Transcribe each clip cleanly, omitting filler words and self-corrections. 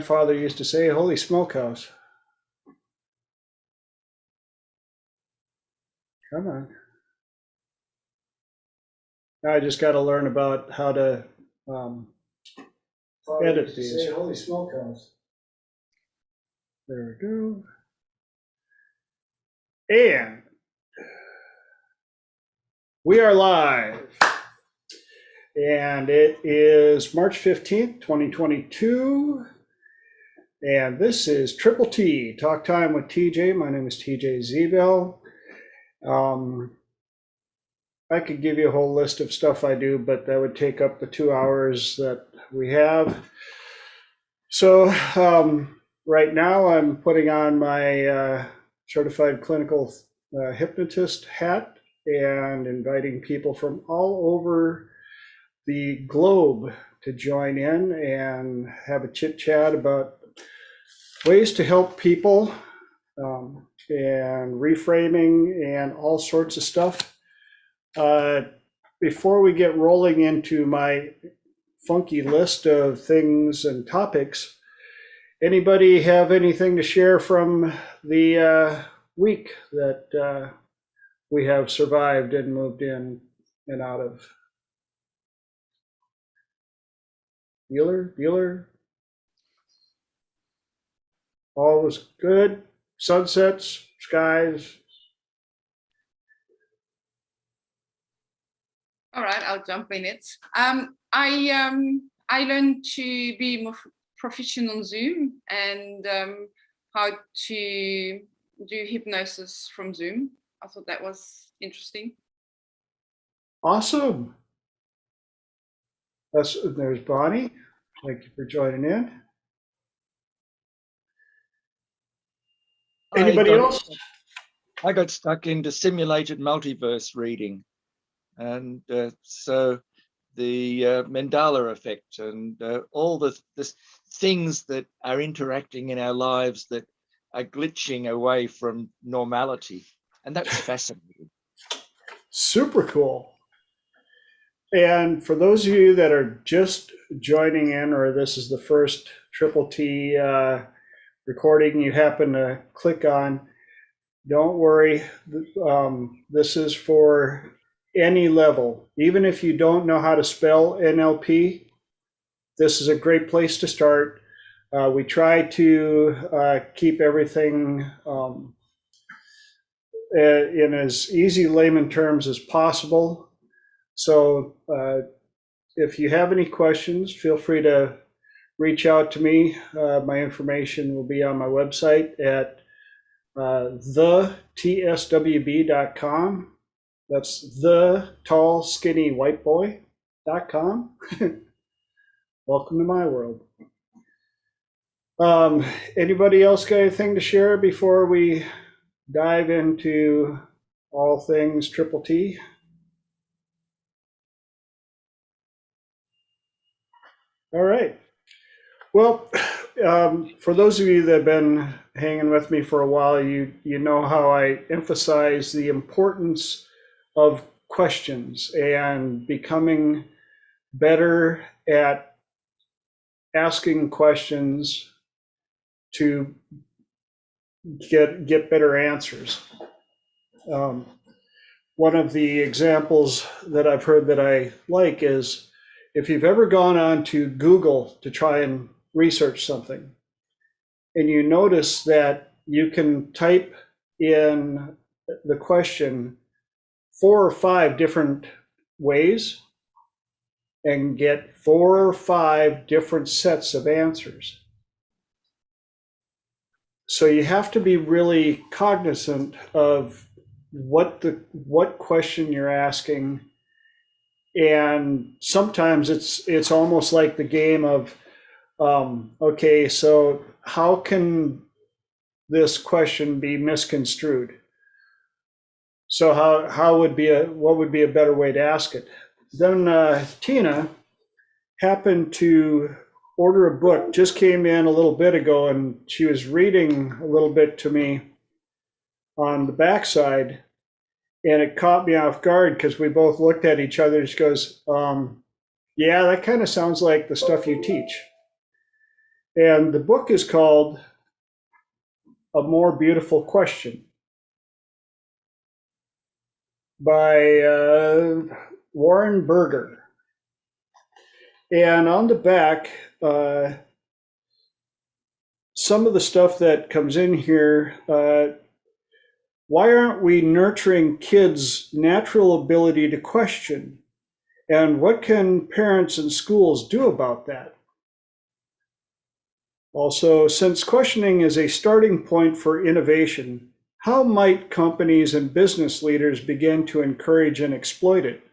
father used to say, holy smokehouse. Come on. Now I just got to learn about how to edit these. Say, holy smokehouse. There we go. And we are live. And it is March 15th, 2022. And this is Triple T, Talk Time with TJ. My name is TJ Zebel. I could give you a whole list of stuff I do, but that would take up the 2 hours that we have. So right now I'm putting on my certified clinical hypnotist hat and inviting people from all over the globe to join in and have a chit chat about ways to help people and reframing and all sorts of stuff. Before we get rolling into my funky list of things and topics, anybody have anything to share from the week that we have survived and moved in and out of? Bueller? All was good. Sunsets, skies. All right, I'll jump in it. I learned to be more proficient on Zoom and how to do hypnosis from Zoom. I thought that was interesting. Awesome. There's Bonnie. Thank you for joining in. Anybody else? I got stuck into simulated multiverse reading. And so the Mandela effect and all the things that are interacting in our lives that are glitching away from normality. And that's fascinating. Super cool. And for those of you that are just joining in, or this is the first Triple T recording you happen to click on, don't worry. This is for any level. Even if you don't know how to spell NLP, this is a great place to start. We try to keep everything in as easy layman terms as possible. So if you have any questions, feel free to reach out to me. My information will be on my website at thetswb.com. That's thetallskinnywhiteboy.com. Welcome to my world. Anybody else got anything to share before we dive into all things Triple T? All right. Well, for those of you that have been hanging with me for a while, you know how I emphasize the importance of questions and becoming better at asking questions to get better answers. One of the examples that I've heard that I like is if you've ever gone on to Google to try and research something, and you notice that you can type in the question 4 or 5 different ways and get 4 or 5 different sets of answers. So you have to be really cognizant of what question you're asking. And sometimes it's almost like the game of, okay, so how can this question be misconstrued? So what would be a better way to ask it? Then Tina happened to order a book, just came in a little bit ago, and she was reading a little bit to me on the backside. And it caught me off guard because we both looked at each other and she goes, yeah, that kind of sounds like the stuff you teach. And the book is called A More Beautiful Question by Warren Berger. And on the back, some of the stuff that comes in here, why aren't we nurturing kids' natural ability to question? And what can parents and schools do about that? Also, since questioning is a starting point for innovation, how might companies and business leaders begin to encourage and exploit it?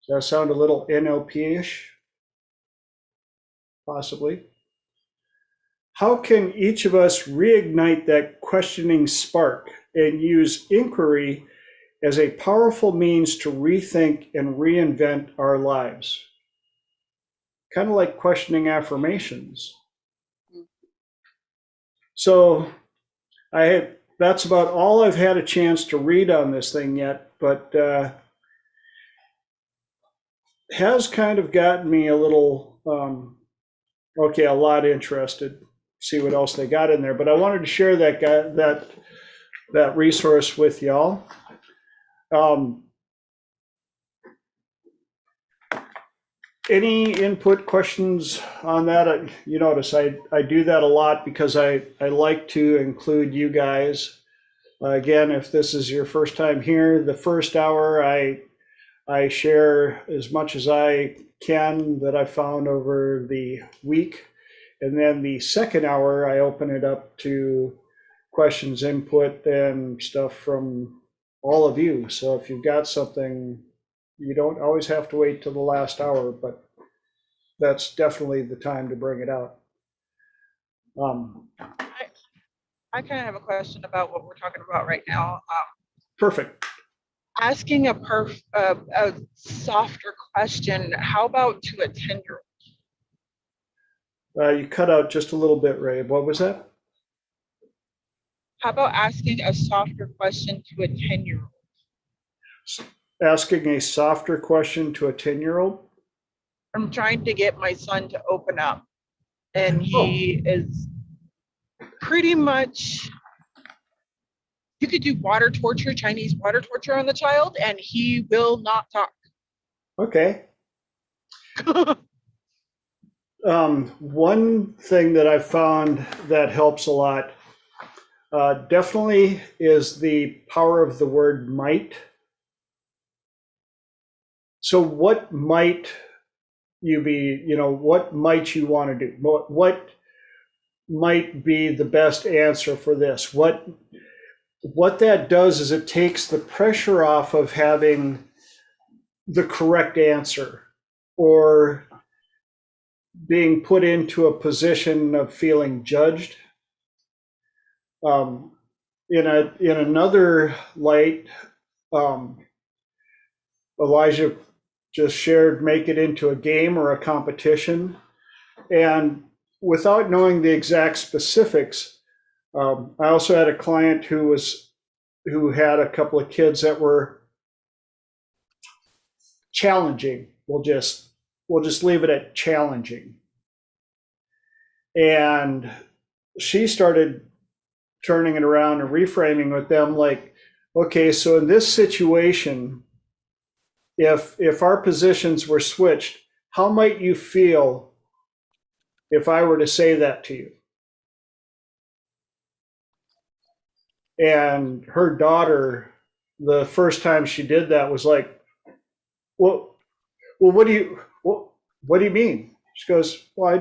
Does that sound a little NLP-ish? Possibly. How can each of us reignite that questioning spark and use inquiry as a powerful means to rethink and reinvent our lives? Kind of like questioning affirmations. So that's about all I've had a chance to read on this thing yet, but has kind of gotten me a little, a lot interested. See what else they got in there. But I wanted to share that resource with y'all. Any input, questions on that? You notice I do that a lot because I like to include you guys. Again, if this is your first time here, the first hour I share as much as I can that I found over the week. And then the second hour, I open it up to questions, input, and stuff from all of you. So if you've got something, you don't always have to wait till the last hour, but that's definitely the time to bring it out. I kind of have a question about what we're talking about right now. Perfect. Asking a softer question, how about to a 10-year-old? You cut out just a little bit, Ray. What was that? How about asking a softer question to a 10-year-old? Asking a softer question to a 10-year-old? I'm trying to get my son to open up, and he is pretty much, you could do water torture, Chinese water torture on the child, and he will not talk. Okay. One thing that I've found that helps a lot definitely is the power of the word might. So what might you be, what might you want to do? What might be the best answer for this? What that does is it takes the pressure off of having the correct answer or being put into a position of feeling judged. In another light, Elijah just shared, make it into a game or a competition. And without knowing the exact specifics, I also had a client who had a couple of kids that were challenging. We'll just leave it at challenging. And she started turning it around and reframing with them like, okay, so in this situation, if our positions were switched, how might you feel if I were to say that to you? And her daughter, the first time she did that, was like, well, what do you mean? She goes, well,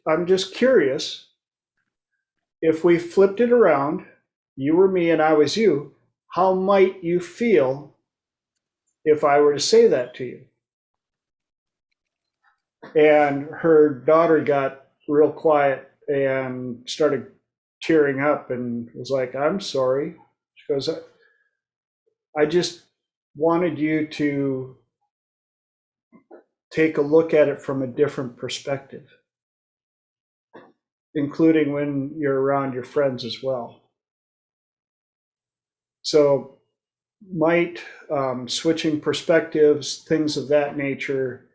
I'm just curious. If we flipped it around, you were me and I was you, how might you feel if I were to say that to you? And her daughter got real quiet and started tearing up and was like, I'm sorry. She goes, I just wanted you to take a look at it from a different perspective, including when you're around your friends as well. So might, switching perspectives, things of that nature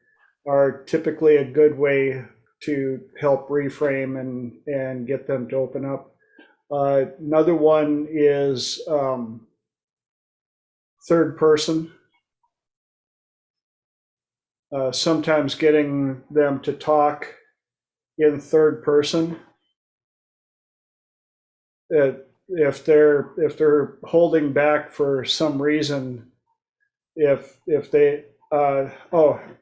are typically a good way to help reframe and get them to open up. Another one is third person. Sometimes getting them to talk in third person. If they're holding back for some reason, if they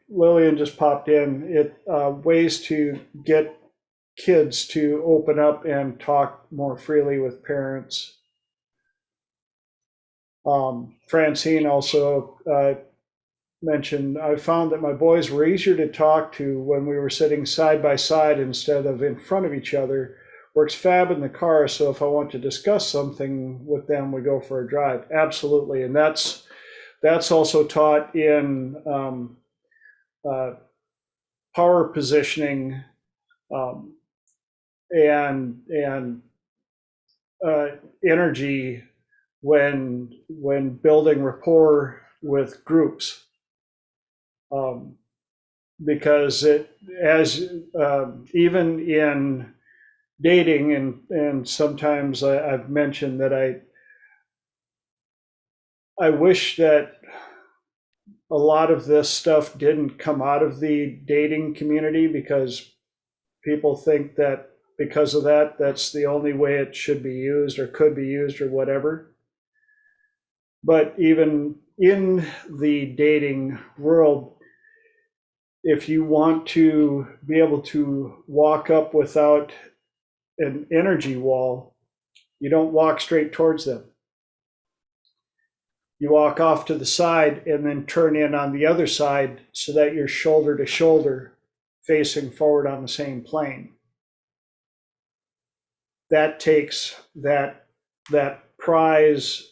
Lillian just popped in. Ways to get kids to open up and talk more freely with parents. Francine also mentioned, I found that my boys were easier to talk to when we were sitting side by side instead of in front of each other. Works fab in the car, so if I want to discuss something with them, we go for a drive. Absolutely, and that's also taught in power positioning and energy when building rapport with groups. Because even in dating, and sometimes I've mentioned that I wish that a lot of this stuff didn't come out of the dating community, because people think that because of that, that's the only way it should be used or could be used or whatever. But even in the dating world, if you want to be able to walk up without an energy wall, you don't walk straight towards them. You walk off to the side and then turn in on the other side so that you're shoulder to shoulder facing forward on the same plane. That takes that prize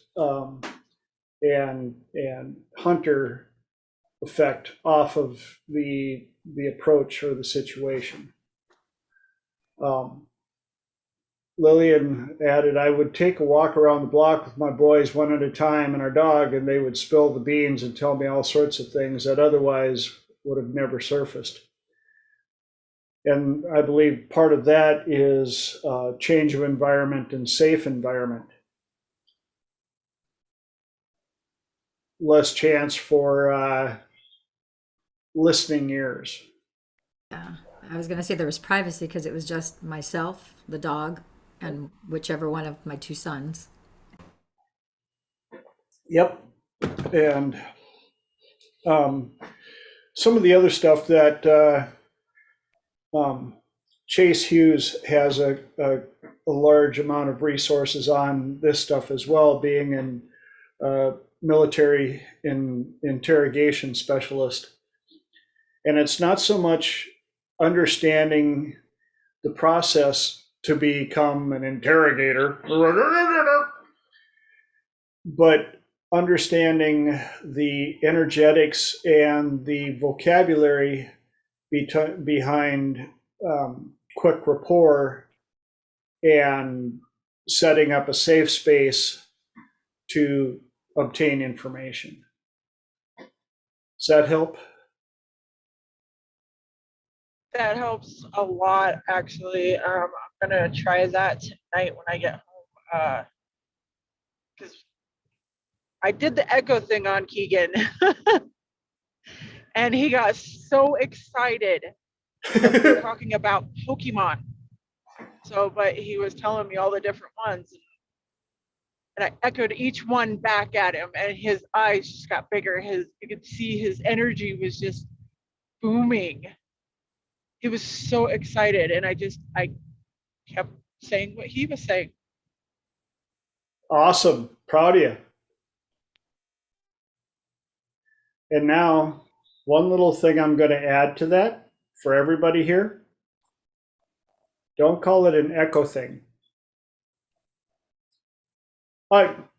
and hunter effect off of the approach or the situation. Lillian added, I would take a walk around the block with my boys one at a time and our dog, and they would spill the beans and tell me all sorts of things that otherwise would have never surfaced. And I believe part of that is change of environment and safe environment. Less chance for listening ears. Yeah, I was going to say there was privacy because it was just myself, the dog, and whichever one of my two sons. Yep. And some of the other stuff that Chase Hughes has a large amount of resources on this stuff as well, being in military interrogation specialist. And it's not so much understanding the process to become an interrogator, but understanding the energetics and the vocabulary behind quick rapport and setting up a safe space to obtain information. Does that help? That helps a lot, actually. I'm gonna try that tonight when I get home, because I did the echo thing on Keegan, and he got so excited that we were talking about Pokemon. So, but he was telling me all the different ones, and I echoed each one back at him, and his eyes just got bigger. You could see his energy was just booming. He was so excited, and I kept saying what he was saying. Awesome. Proud of you. And now, one little thing I'm going to add to that for everybody here. Don't call it an echo thing.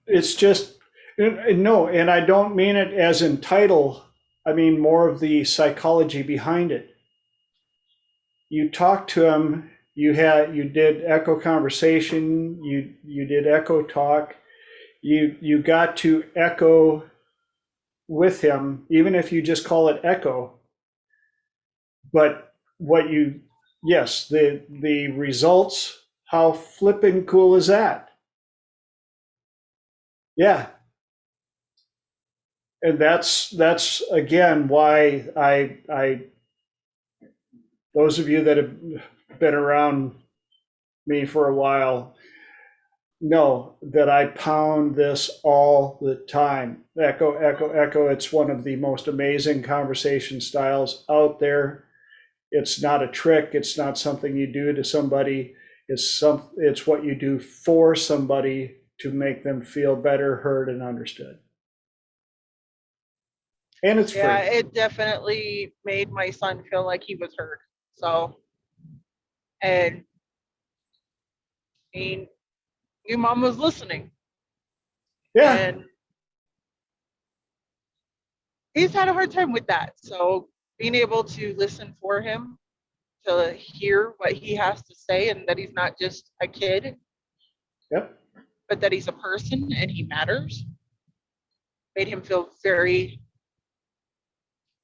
It's just, no, and I don't mean it as in title. I mean more of the psychology behind it. You talked to him, you did echo conversation, you did echo talk, you got to echo with him, even if you just call it echo. But what you yes, the results, how flippin' cool is that? Yeah. And that's again why I those of you that have been around me for a while know that I pound this all the time. Echo, echo, echo. It's one of the most amazing conversation styles out there. It's not a trick. It's not something you do to somebody. It's what you do for somebody to make them feel better, heard, and understood. And it's free. Yeah, it definitely made my son feel like he was heard. So, and I mean, your mom was listening, Yeah. and he's had a hard time with that. So, being able to listen for him, to hear what he has to say, and that he's not just a kid, Yep. but that he's a person and he matters, made him feel very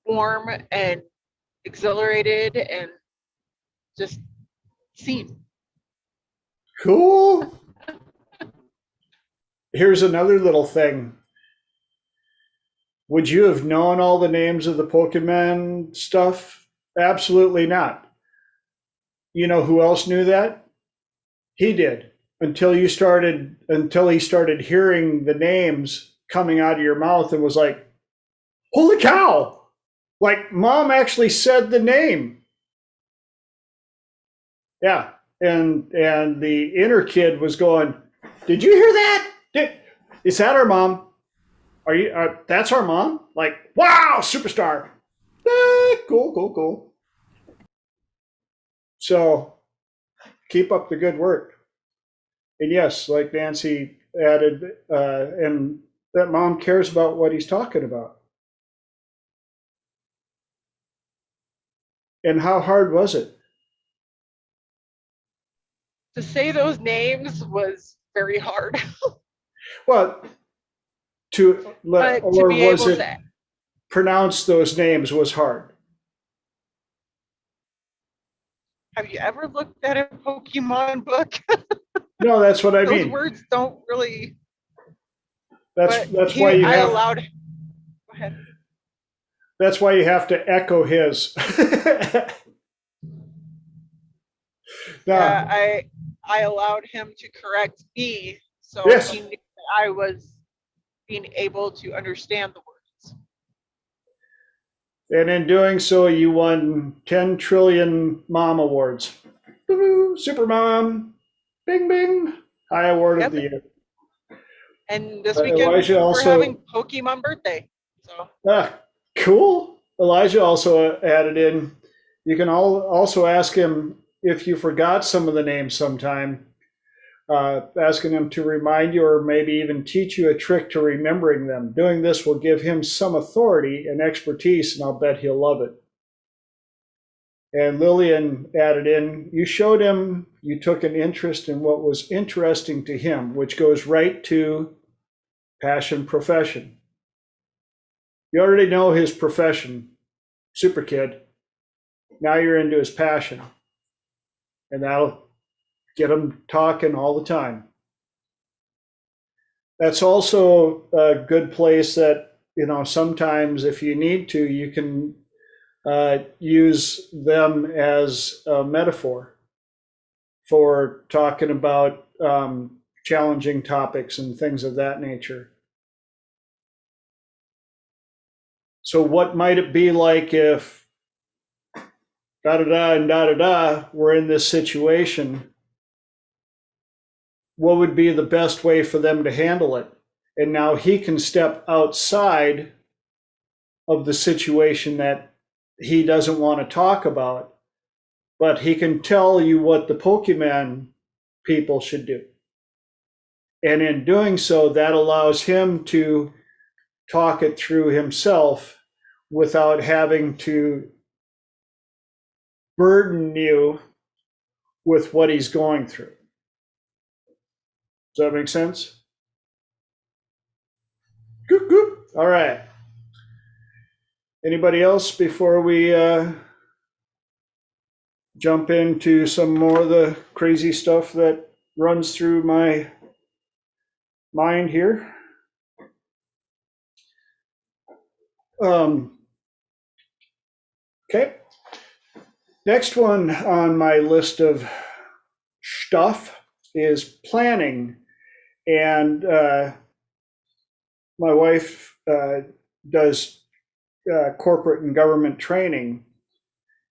warm and exhilarated and just seen. Cool. Here's another little thing. Would you have known all the names of the Pokemon stuff? Absolutely not. You know who else knew that? He did. Until he started hearing the names coming out of your mouth and was like, holy cow! Like, mom actually said the name. Yeah. And the inner kid was going, did you hear that? Is that our mom? Are you? That's our mom? Like, wow, superstar. Cool, cool, cool. So keep up the good work. And yes, like Nancy added, and that mom cares about what he's talking about. And how hard was it? To say those names was very hard. Well, But to or be was able it to, pronounce those names was hard? have you ever looked at a Pokemon book? No, that's what I Those mean. words don't really. That's why you I have. allowed. Go ahead. That's why you have to echo his. No. Yeah, I allowed him to correct me, so Yes. he knew that I was being able to understand the words. And in doing so, you won 10 trillion mom awards. Woo-hoo, super mom. Bing, bing. High award of Yep. the year. And this weekend Elijah we're also. having Pokemon birthday. So Cool. Elijah also added in, you can also ask him if you forgot some of the names sometime, asking him to remind you or maybe even teach you a trick to remembering them. Doing this will give him some authority and expertise, and I'll bet he'll love it. And Lillian added in, you showed him you took an interest in what was interesting to him, which goes right to passion profession. You already know his profession, super kid. Now you're into his passion. And that'll get him talking all the time. That's also a good place that, sometimes if you need to, you can use them as a metaphor for talking about challenging topics and things of that nature. So what might it be like if da-da-da and da-da-da were in this situation? What would be the best way for them to handle it? And now he can step outside of the situation that he doesn't want to talk about, but he can tell you what the Pokemon people should do. And in doing so, that allows him to talk it through himself without having to burden you with what he's going through. Does that make sense? Goop, goop. All right. Anybody else before we jump into some more of the crazy stuff that runs through my mind here. Okay. Next one on my list of stuff is planning. And my wife does corporate and government training,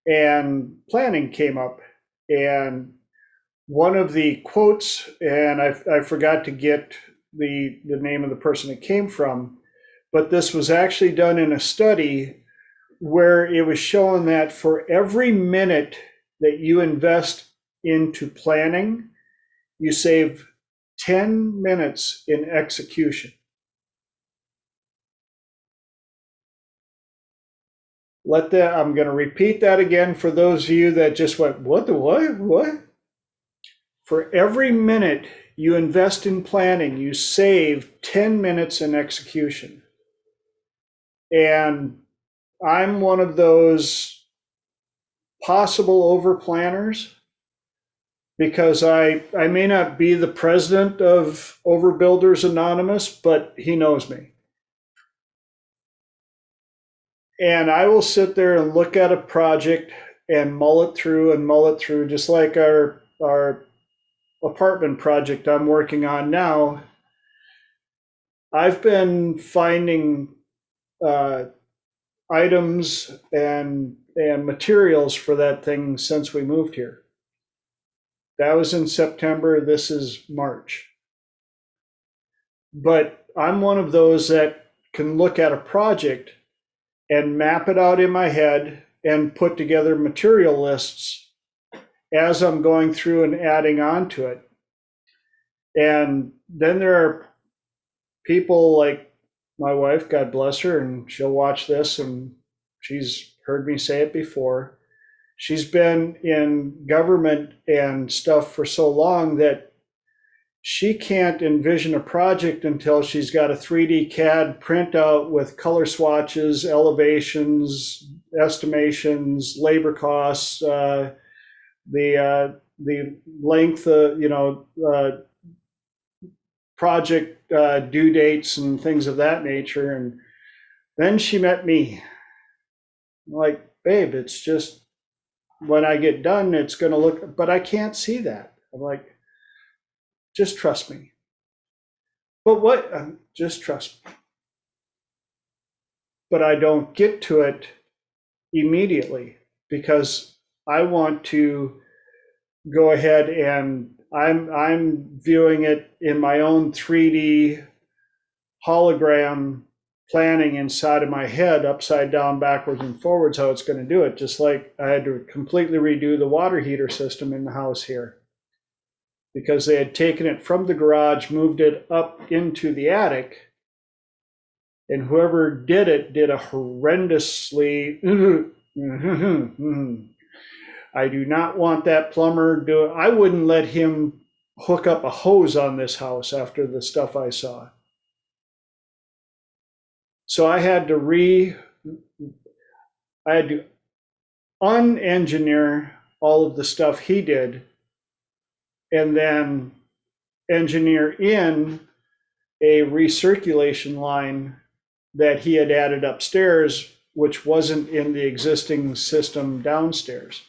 and planning came up. And one of the quotes, and I forgot to get the name of the person it came from, but this was actually done in a study where it was shown that for every minute that you invest into planning, you save 10 minutes in execution. I'm going to repeat that again for those of you that just went, what the what? What? For every minute you invest in planning, you save 10 minutes in execution. And I'm one of those possible over planners because I may not be the president of Overbuilders Anonymous, but he knows me. And I will sit there and look at a project and mull it through, just like our apartment project I'm working on now. I've been finding items and materials for that thing since we moved here. That was in September. This is March. But I'm one of those that can look at a project and map it out in my head and put together material lists as I'm going through and adding on to it. And then there are people like my wife, God bless her, and she'll watch this, and she's heard me say it before. She's been in government and stuff for so long that she can't envision a project until she's got a 3D CAD printout with color swatches, elevations, estimations, labor costs, the length, project due dates and things of that nature. And then she met me. I'm like, babe, it's just when I get done, it's going to look, but I can't see that. I'm like, just trust me. But what? Just trust me. But I don't get to it immediately because I want to go ahead and I'm viewing it in my own 3D hologram planning inside of my head, upside down, backwards, and forwards, how it's going to do it. Just like I had to completely redo the water heater system in the house here because they had taken it from the garage, moved it up into the attic, and whoever did it did a horrendously I do not want that plumber do. I wouldn't let him hook up a hose on this house after the stuff I saw. So I had to unengineer all of the stuff he did and then engineer in a recirculation line that he had added upstairs, which wasn't in the existing system downstairs.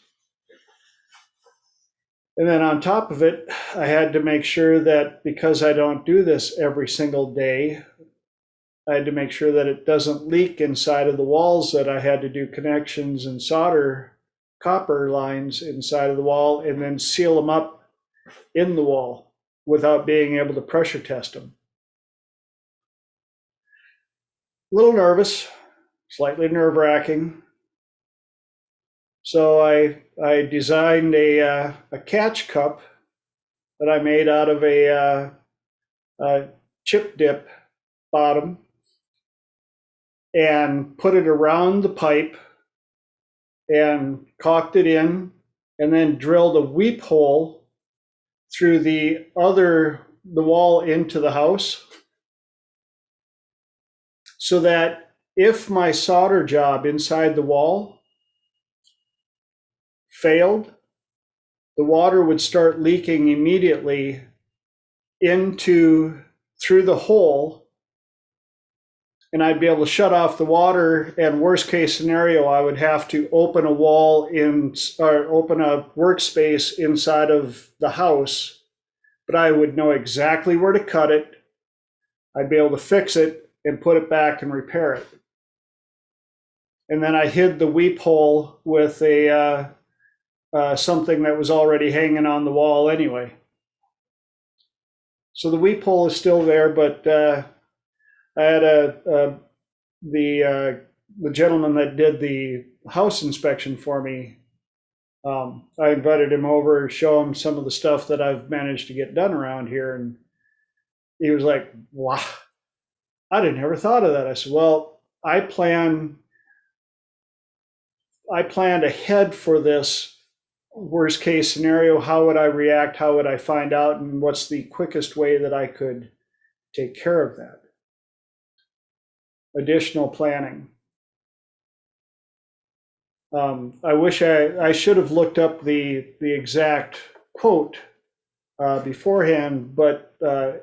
And then on top of it, I had to make sure that because I don't do this every single day, I had to make sure that it doesn't leak inside of the walls, that I had to do connections and solder copper lines inside of the wall and then seal them up in the wall without being able to pressure test them. A little nervous, slightly nerve-wracking. So I designed a catch cup that I made out of a chip dip bottom and put it around the pipe and caulked it in and then drilled a weep hole through the wall into the house so that if my solder job inside the wall failed, the water would start leaking immediately through the hole, and I'd be able to shut off the water. And worst case scenario, I would have to open a open a workspace inside of the house, but I would know exactly where to cut it. I'd be able to fix it and put it back and repair it. And then I hid the weep hole with something that was already hanging on the wall anyway. So the weep hole is still there, but I had the gentleman that did the house inspection for me. I invited him over to show him some of the stuff that I've managed to get done around here, and he was like, "Wow, I didn't ever thought of that." I said, "Well, I planned ahead for this worst case scenario. How would I react? How would I find out? And what's the quickest way that I could take care of that?" Additional planning. I wish I should have looked up the exact quote beforehand, but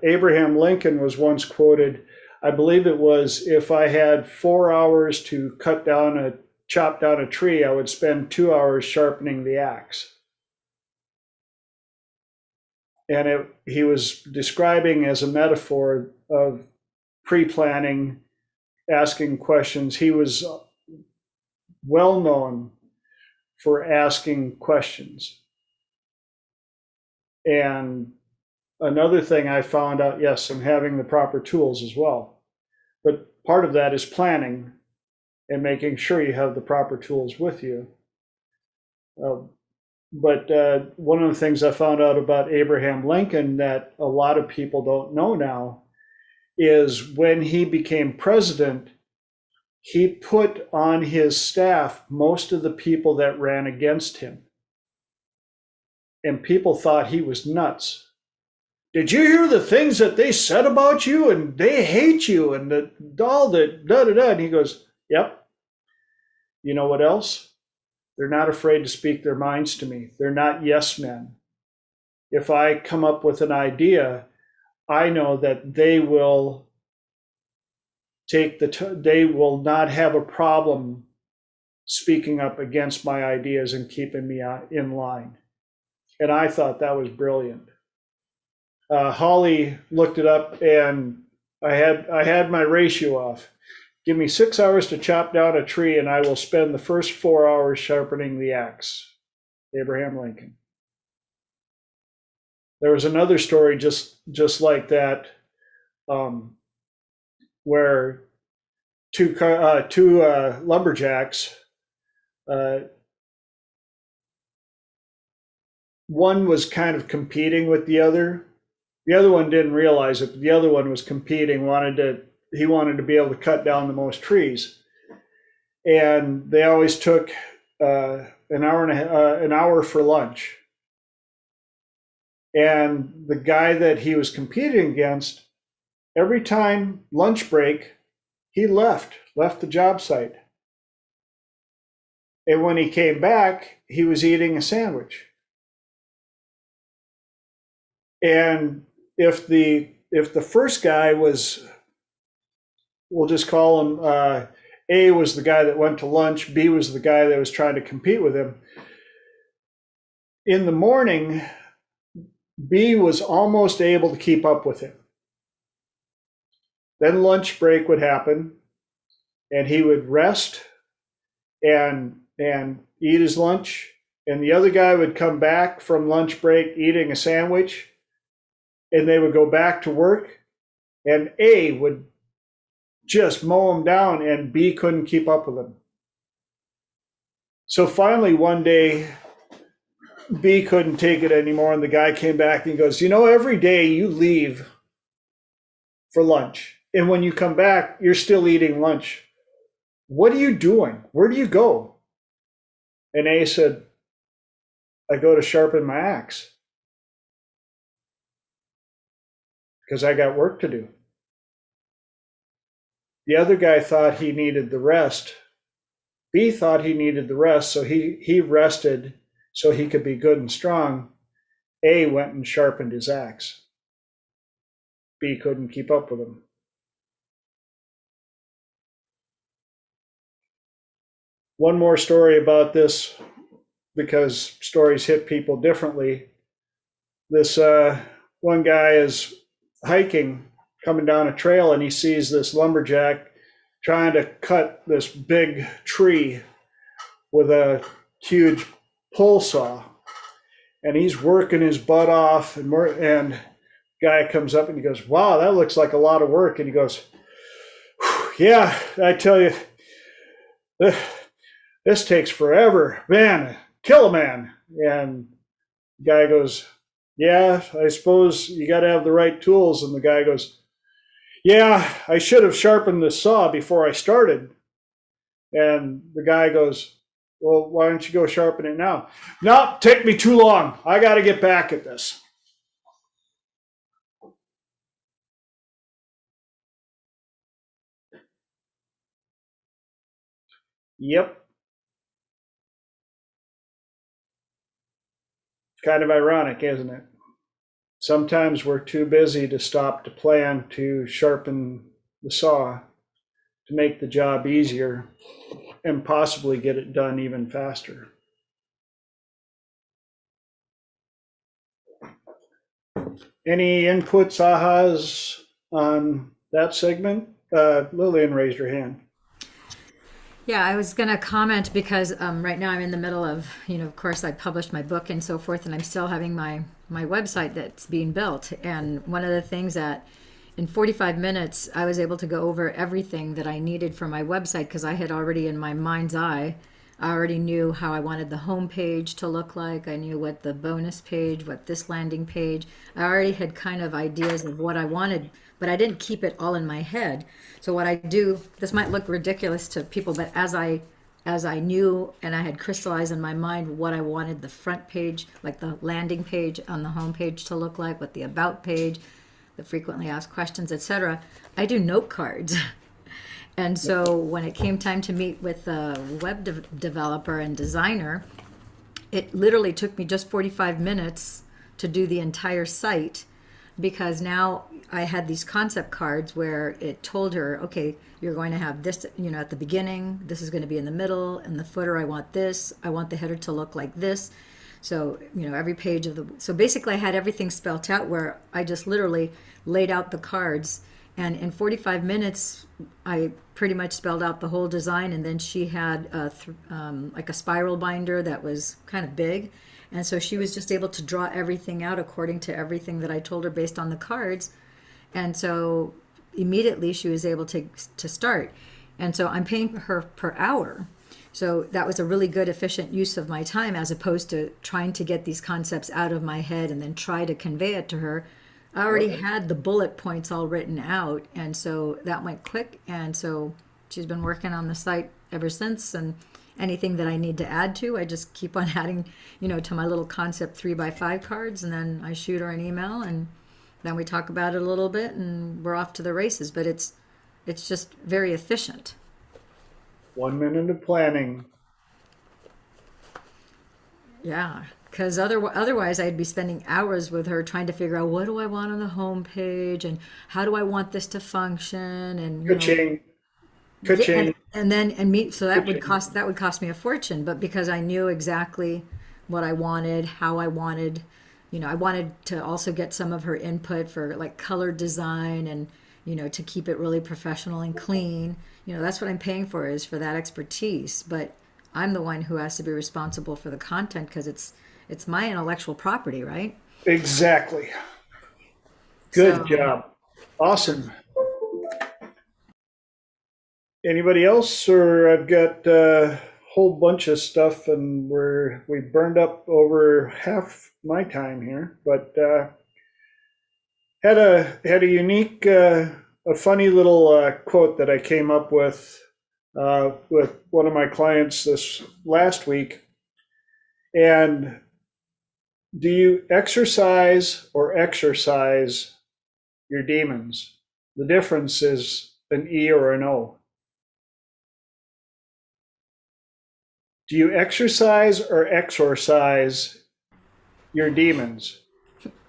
Abraham Lincoln was once quoted, I believe it was, "If I had 4 hours to chop down a tree, I would spend 2 hours sharpening the axe." And he was describing as a metaphor of pre-planning, asking questions. He was well known for asking questions. And another thing I found out, yes, and having the proper tools as well. But part of that is planning and making sure you have the proper tools with you. But one of the things I found out about Abraham Lincoln that a lot of people don't know now is when he became president, he put on his staff most of the people that ran against him. And people thought he was nuts. "Did you hear the things that they said about you? And they hate you, and all that, da-da-da." And he goes, "Yep. You know what else? They're not afraid to speak their minds to me. They're not yes men. If I come up with an idea, I know that they will they will not have a problem speaking up against my ideas and keeping me in line." And I thought that was brilliant. Holly looked it up, and I had my ratio off. Give me 6 hours to chop down a tree, and I will spend the first 4 hours sharpening the axe. Abraham Lincoln. There was another story just like that, where two lumberjacks, one was kind of competing with the other. The other one didn't realize it, but the other one was competing, he wanted to be able to cut down the most trees. And they always took an hour for lunch. And the guy that he was competing against, every time lunch break, he left the job site. And when he came back, he was eating a sandwich. And if the first guy was, we'll just call him, A was the guy that went to lunch, B was the guy that was trying to compete with him. In the morning, B was almost able to keep up with him. Then lunch break would happen, and he would rest and eat his lunch, and the other guy would come back from lunch break eating a sandwich, and they would go back to work, and A would just mow him down, and B couldn't keep up with him. So finally one day, B couldn't take it anymore, and the guy came back and he goes, "You know, every day you leave for lunch, and when you come back, you're still eating lunch. What are you doing? Where do you go?" And A said, "I go to sharpen my axe because I got work to do." The other guy thought he needed the rest. B thought he needed the rest, so he rested so he could be good and strong, A went and sharpened his axe. B couldn't keep up with him. One more story about this, because stories hit people differently. This one guy is hiking, coming down a trail, and he sees this lumberjack trying to cut this big tree with a huge pole saw. And he's working his butt off, and guy comes up and he goes, "Wow, that looks like a lot of work." And he goes, "Yeah, I tell you, this takes forever, man. Kill a man." And the guy goes, "Yeah, I suppose you got to have the right tools." And the guy goes, "Yeah, I should have sharpened the saw before I started." And the guy goes, "Well, why don't you go sharpen it now?" "No, take me too long. I got to get back at this." Yep. Kind of ironic, isn't it? Sometimes we're too busy to stop to plan to sharpen the saw to make the job easier and possibly get it done even faster. Any inputs, ahas on that segment? Lillian raised her hand. Yeah, I was going to comment because right now I'm in the middle of, of course, I published my book and so forth, and I'm still having my website that's being built. And one of the things that in 45 minutes, I was able to go over everything that I needed for my website because I had already in my mind's eye, I already knew how I wanted the home page to look like. I knew what the bonus page, what this landing page. I already had kind of ideas of what I wanted, but I didn't keep it all in my head. So what I do, this might look ridiculous to people, but as I knew and I had crystallized in my mind what I wanted the front page, like the landing page on the home page to look like, what the about page, the frequently asked questions, etc., I do note cards. And so when it came time to meet with a web developer and designer, it literally took me just 45 minutes to do the entire site, because now I had these concept cards where it told her, okay, you're going to have this, at the beginning, this is going to be in the middle, and the footer, I want this, I want the header to look like this. So, every page of so basically I had everything spelt out where I just literally laid out the cards. And in 45 minutes, I pretty much spelled out the whole design. And then she had like a spiral binder that was kind of big. And so she was just able to draw everything out according to everything that I told her based on the cards. And so immediately she was able to start. And so I'm paying her per hour. So that was a really good, efficient use of my time, as opposed to trying to get these concepts out of my head and then try to convey it to her. I already had the bullet points all written out, and so that went quick. And so she's been working on the site ever since, and anything that I need to add to, I just keep on adding, to my little concept 3x5 cards, and then I shoot her an email, and then we talk about it a little bit, and we're off to the races. But it's just very efficient. 1 minute of planning. Yeah, because otherwise I'd be spending hours with her trying to figure out what do I want on the home page and how do I want this to function, and Ka-ching. Ka-ching. and then me. So that would Ka-ching. cost me a fortune. But because I knew exactly what I wanted, how I wanted, I wanted to also get some of her input for like color design and to keep it really professional and clean. That's what I'm paying for, is for that expertise. But I'm the one who has to be responsible for the content because it's my intellectual property, right? Exactly. Good So, job. Awesome. Anybody else? Or I've got a whole bunch of stuff, and we burned up over half my time here, but had a unique, a funny little quote that I came up with one of my clients this last week. And do you exercise or exercise your demons? The difference is an E or an O. Do you exercise or exorcise your demons?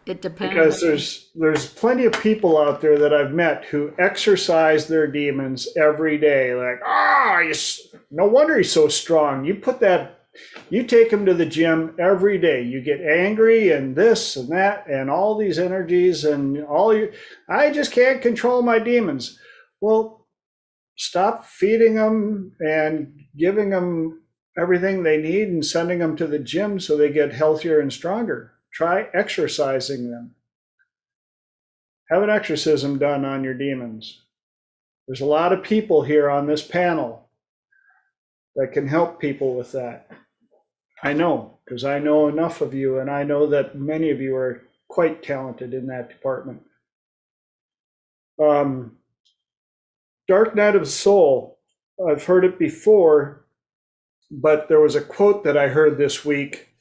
It depends. Because there's plenty of people out there that I've met who exercise their demons every day. Like, no wonder he's so strong. You take him to the gym every day. You get angry and this and that and all these energies and I just can't control my demons. Well, stop feeding them and giving them everything they need and sending them to the gym so they get healthier and stronger. Try exercising them. Have an exorcism done on your demons. There's a lot of people here on this panel that can help people with that. I know, because I know enough of you, and I know that many of you are quite talented in that department. Dark night of the soul. I've heard it before, but there was a quote that I heard this week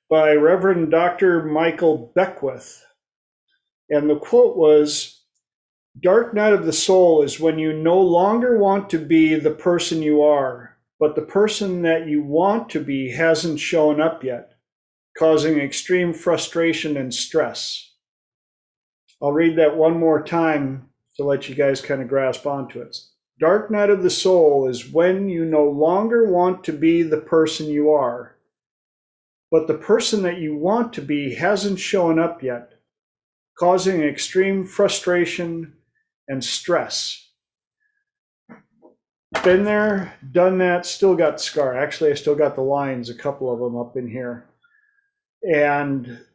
by Reverend Dr. Michael Beckwith. And the quote was, "Dark night of the soul is when you no longer want to be the person you are, but the person that you want to be hasn't shown up yet, causing extreme frustration and stress." I'll read that one more time to let you guys kind of grasp onto it. Dark night of the soul is when you no longer want to be the person you are, but the person that you want to be hasn't shown up yet, causing extreme frustration and stress. Been there, done that, still got the scar. Actually, I still got the lines, a couple of them up in here. And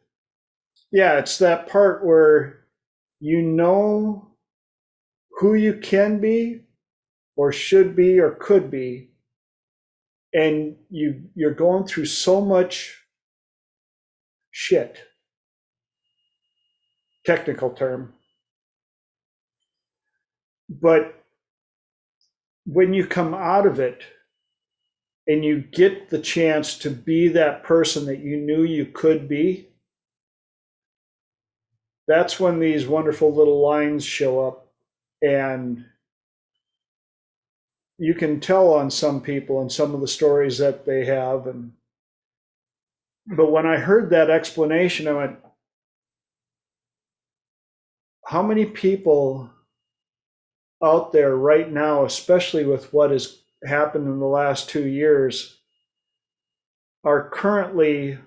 yeah, it's that part where you know who you can be or should be or could be, and you're going through so much shit, technical term, but when you come out of it and you get the chance to be that person that you knew you could be, that's when these wonderful little lines show up. And you can tell on some people and some of the stories that they have. But when I heard that explanation, I went, how many people out there right now, especially with what has happened in the last 2 years, are currently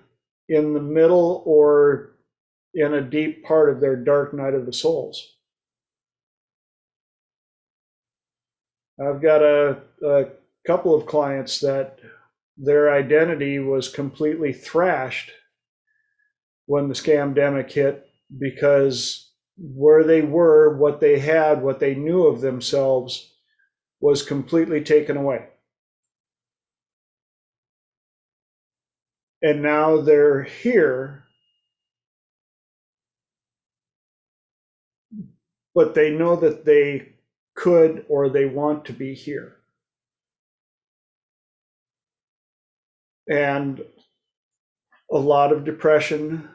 in the middle or in a deep part of their dark night of the souls? I've got a couple of clients that their identity was completely thrashed when the scamdemic hit, because where they were, what they had, what they knew of themselves was completely taken away. And now they're here, but they know that they could or they want to be here. And a lot of depression,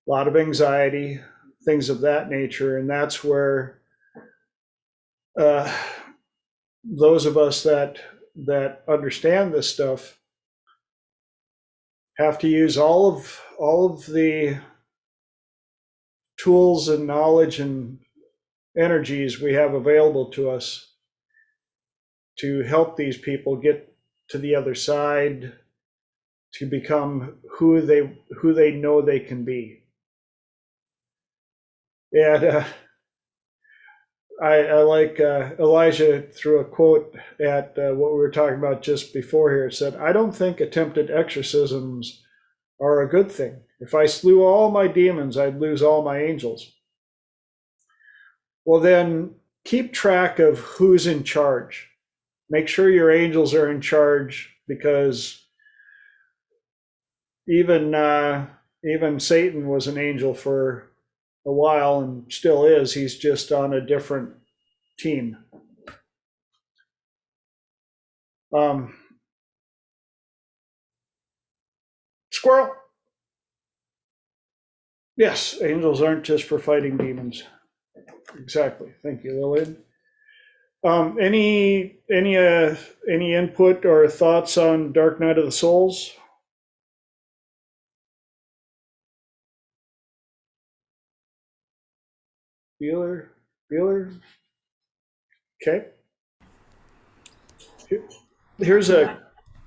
a lot of anxiety, things of that nature. And that's where those of us that understand this stuff have to use all of the tools and knowledge and energies we have available to us to help these people get to the other side, to become who they know they can be. And I like Elijah threw a quote at what we were talking about just before here. It said, "I don't think attempted exorcisms are a good thing. If I slew all my demons, I'd lose all my angels." Well, then keep track of who's in charge. Make sure your angels are in charge, because even Satan was an angel for a while and still is. He's just on a different team. Squirrel. Yes, angels aren't just for fighting demons. Exactly. Thank you, Lillian. Any input or thoughts on Dark Night of the Souls? Feeler. Okay. Here's I a.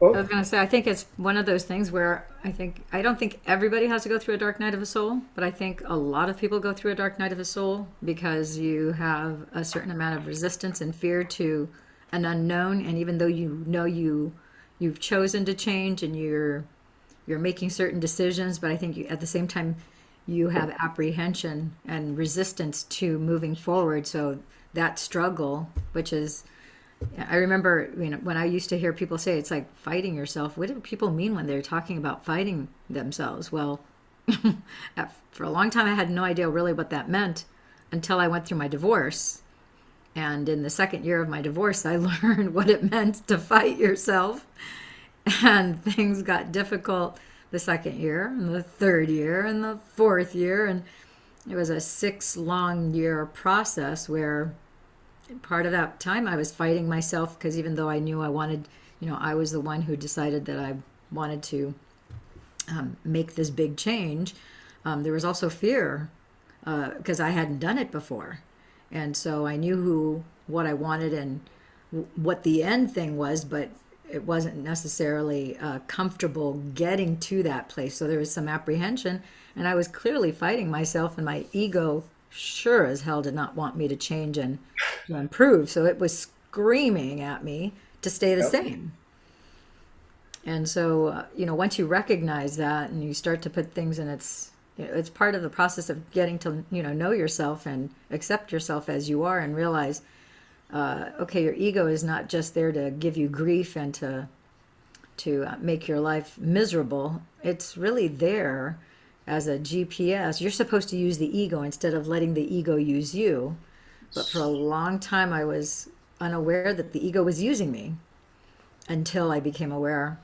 was going to say, I think it's one of those things where I don't think everybody has to go through a dark night of a soul, but I think a lot of people go through a dark night of a soul because you have a certain amount of resistance and fear to an unknown. And even though you've chosen to change and you're making certain decisions, but I think at the same time, you have apprehension and resistance to moving forward. So that struggle, which is, I remember, when I used to hear people say it's like fighting yourself. What do people mean when they're talking about fighting themselves? Well, for a long time, I had no idea really what that meant until I went through my divorce. And in the second year of my divorce, I learned what it meant to fight yourself. And things got difficult the second year, and the third year, and the fourth year. And it was a 6 long-year process where part of that time I was fighting myself because even though I knew I wanted, I was the one who decided that I wanted to make this big change. There was also fear because I hadn't done it before. And so I knew what I wanted and what the end thing was, but it wasn't necessarily comfortable getting to that place. So there was some apprehension, and I was clearly fighting myself, and my ego sure as hell did not want me to change and to improve. So it was screaming at me to stay the same. And so, once you recognize that and you start to put things in it's part of the process of getting to, know yourself and accept yourself as you are and realize, okay, your ego is not just there to give you grief and to make your life miserable. It's really there as a GPS. You're supposed to use the ego instead of letting the ego use you. But for a long time, I was unaware that the ego was using me until I became aware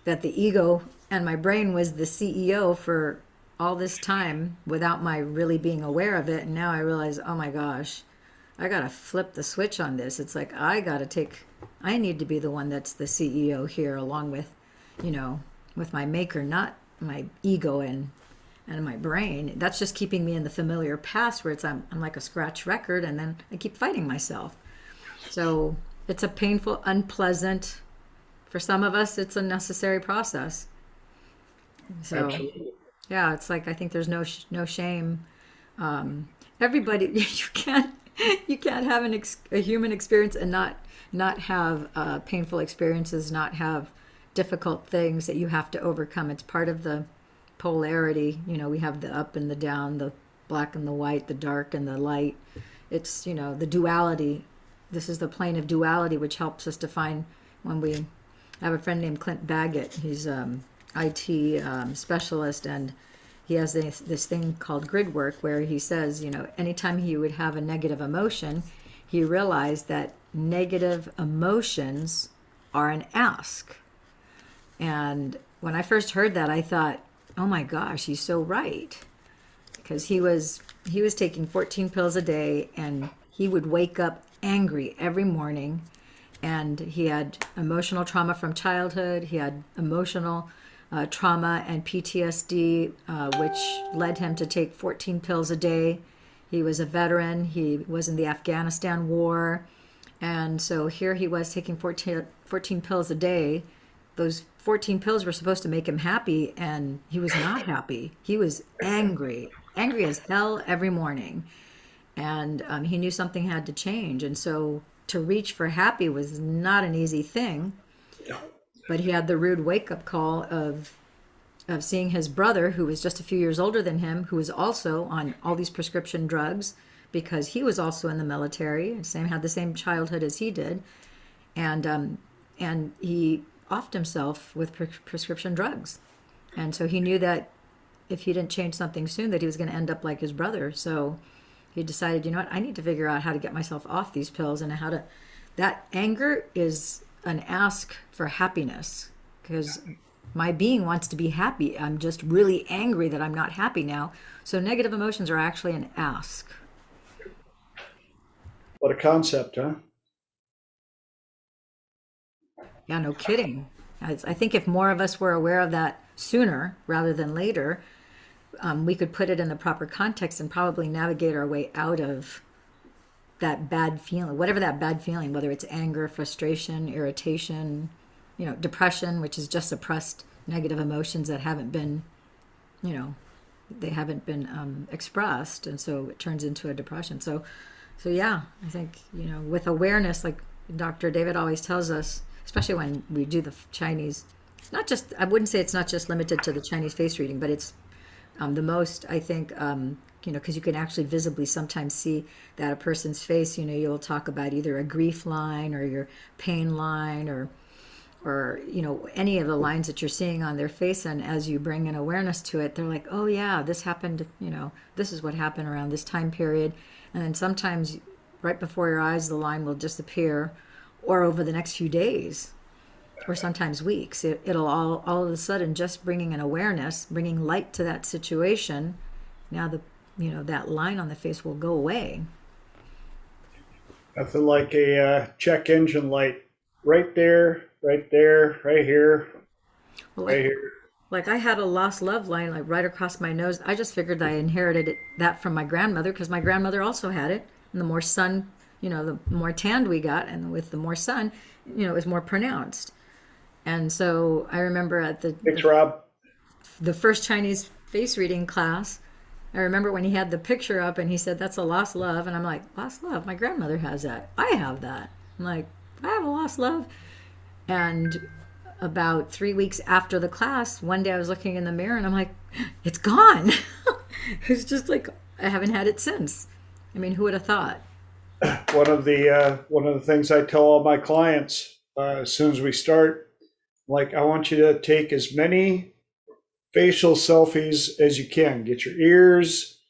that the ego and my brain was the CEO for all this time without my really being aware of it. And now I realize, oh my gosh, I got to flip the switch on this. It's like I need to be the one that's the CEO here, along with, with my maker, not my ego and my brain. That's just keeping me in the familiar past where I'm like a scratch record, and then I keep fighting myself. So it's a painful, unpleasant, for some of us, it's a necessary process. So Absolutely. yeah, it's like, I think there's no shame. Everybody, you can't have a human experience and not have painful experiences, not have difficult things that you have to overcome. It's part of the polarity. We have the up and the down, the black and the white, the dark and the light. It's, the duality. This is the plane of duality, which helps us define when we I have a friend named Clint Baggett. He's IT specialist, and he has this thing called grid work where he says, anytime he would have a negative emotion, he realized that negative emotions are an ask. And when I first heard that, I thought, oh my gosh, he's so right. Because he was taking 14 pills a day, and he would wake up angry every morning. And he had emotional trauma from childhood. He had emotional trauma and PTSD, which led him to take 14 pills a day. He was a veteran. He was in the Afghanistan war. And so here he was taking 14 pills a day. Those 14 pills were supposed to make him happy, and he was not happy. He was angry as hell every morning. And he knew something had to change. And so to reach for happy was not an easy thing. But he had the rude wake-up call of seeing his brother, who was just a few years older than him, who was also on all these prescription drugs because he was also in the military, had the same childhood as he did, and he offed himself with prescription drugs. And so he knew that if he didn't change something soon, that he was going to end up like his brother. So he decided, I need to figure out how to get myself off these pills and that anger is an ask for happiness, because my being wants to be happy. I'm just really angry that I'm not happy now. So negative emotions are actually an ask. What a concept, huh? Yeah, no kidding. I think if more of us were aware of that sooner rather than later, we could put it in the proper context and probably navigate our way out of that bad feeling, whatever that bad feeling, whether it's anger, frustration, irritation, depression, which is just suppressed negative emotions that haven't been, they haven't been expressed, and so it turns into a depression. So yeah, I think with awareness, like Dr. David always tells us, especially when we do the Chinese, not just, I wouldn't say it's not just limited to the Chinese face reading, but it's the most, I think, because you can actually visibly sometimes see that a person's face, you'll talk about either a grief line or your pain line or any of the lines that you're seeing on their face. And as you bring in awareness to it, they're like, oh yeah, this happened, this is what happened around this time period. And then sometimes right before your eyes, the line will disappear, or over the next few days, or sometimes weeks. It'll all of a sudden, just bringing an awareness, bringing light to that situation. Now that line on the face will go away. Nothing like a check engine light. Right there, right there, right here, Well, right here. like I had a lost love line like right across my nose. I just figured I inherited that from my grandmother, because my grandmother also had it. And the more sun, the more tanned we got, and with the more sun, it was more pronounced. And so I remember at Thanks, Rob. the first Chinese face reading class, I remember when he had the picture up and he said, that's a lost love. And I'm like, lost love? My grandmother has that. I have that. I'm like, I have a lost love. And about 3 weeks after the class, one day I was looking in the mirror and I'm like, it's gone. It's just like, I haven't had it since. I mean, who would have thought? One of the things I tell all my clients as soon as we start, like, I want you to take as many facial selfies as you can. Get your ears,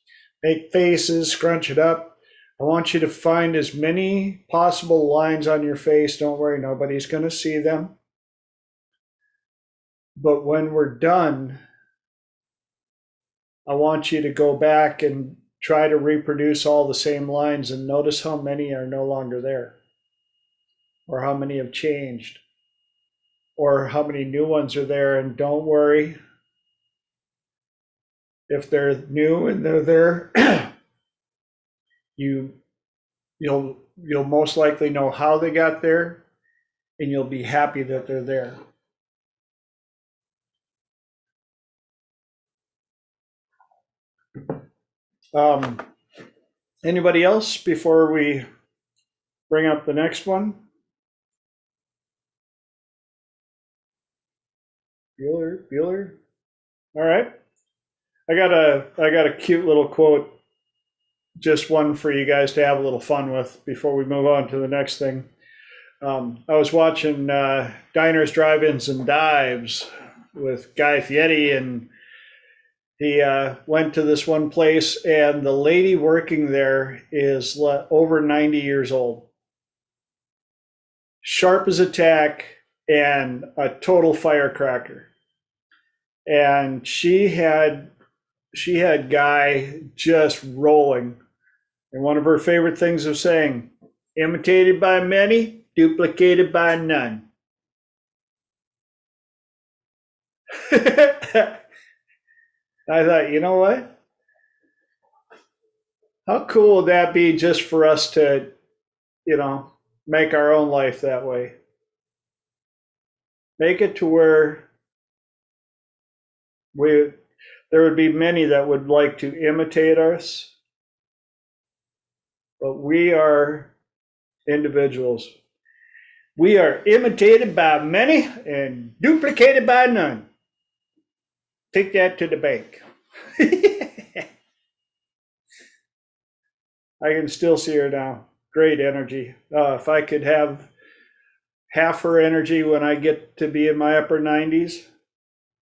make faces, scrunch it up. I want you to find as many possible lines on your face. Don't worry, nobody's going to see them. But when we're done, I want you to go back and try to reproduce all the same lines and notice how many are no longer there, or how many have changed, or how many new ones are there. And don't worry, if they're new and they're there, you'll most likely know how they got there, and you'll be happy that they're there. Anybody else before we bring up the next one? Bueller. All right. I got a cute little quote, just one for you guys to have a little fun with before we move on to the next thing. I was watching Diners, Drive-Ins, and Dives with Guy Fieri, and he went to this one place, and the lady working there is over 90 years old, sharp as a tack, and a total firecracker. And she had Guy just rolling. And one of her favorite things of saying, imitated by many, duplicated by none. I thought, you know what? How cool would that be just for us to, make our own life that way? Make it to where there would be many that would like to imitate us, but we are individuals. We are imitated by many and duplicated by none. Take that to the bank. I can still see her now. Great energy. If I could have half her energy when I get to be in my upper 90s,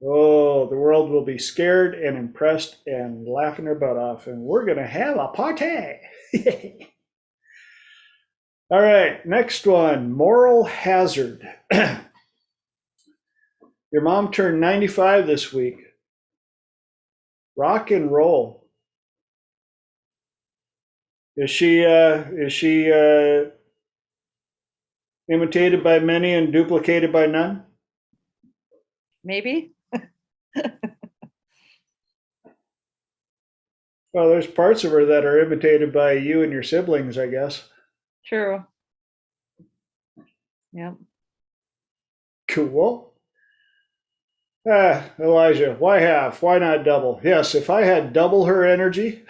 oh, the world will be scared and impressed and laughing their butt off, and we're going to have a party. All right, next one, moral hazard. Your mom turned 95 this week. Rock and roll. Is she imitated by many and duplicated by none? Maybe. Well, there's parts of her that are imitated by you and your siblings, I guess. True. Yep. Cool. Elijah, why half? Why not double? Yes, if I had double her energy,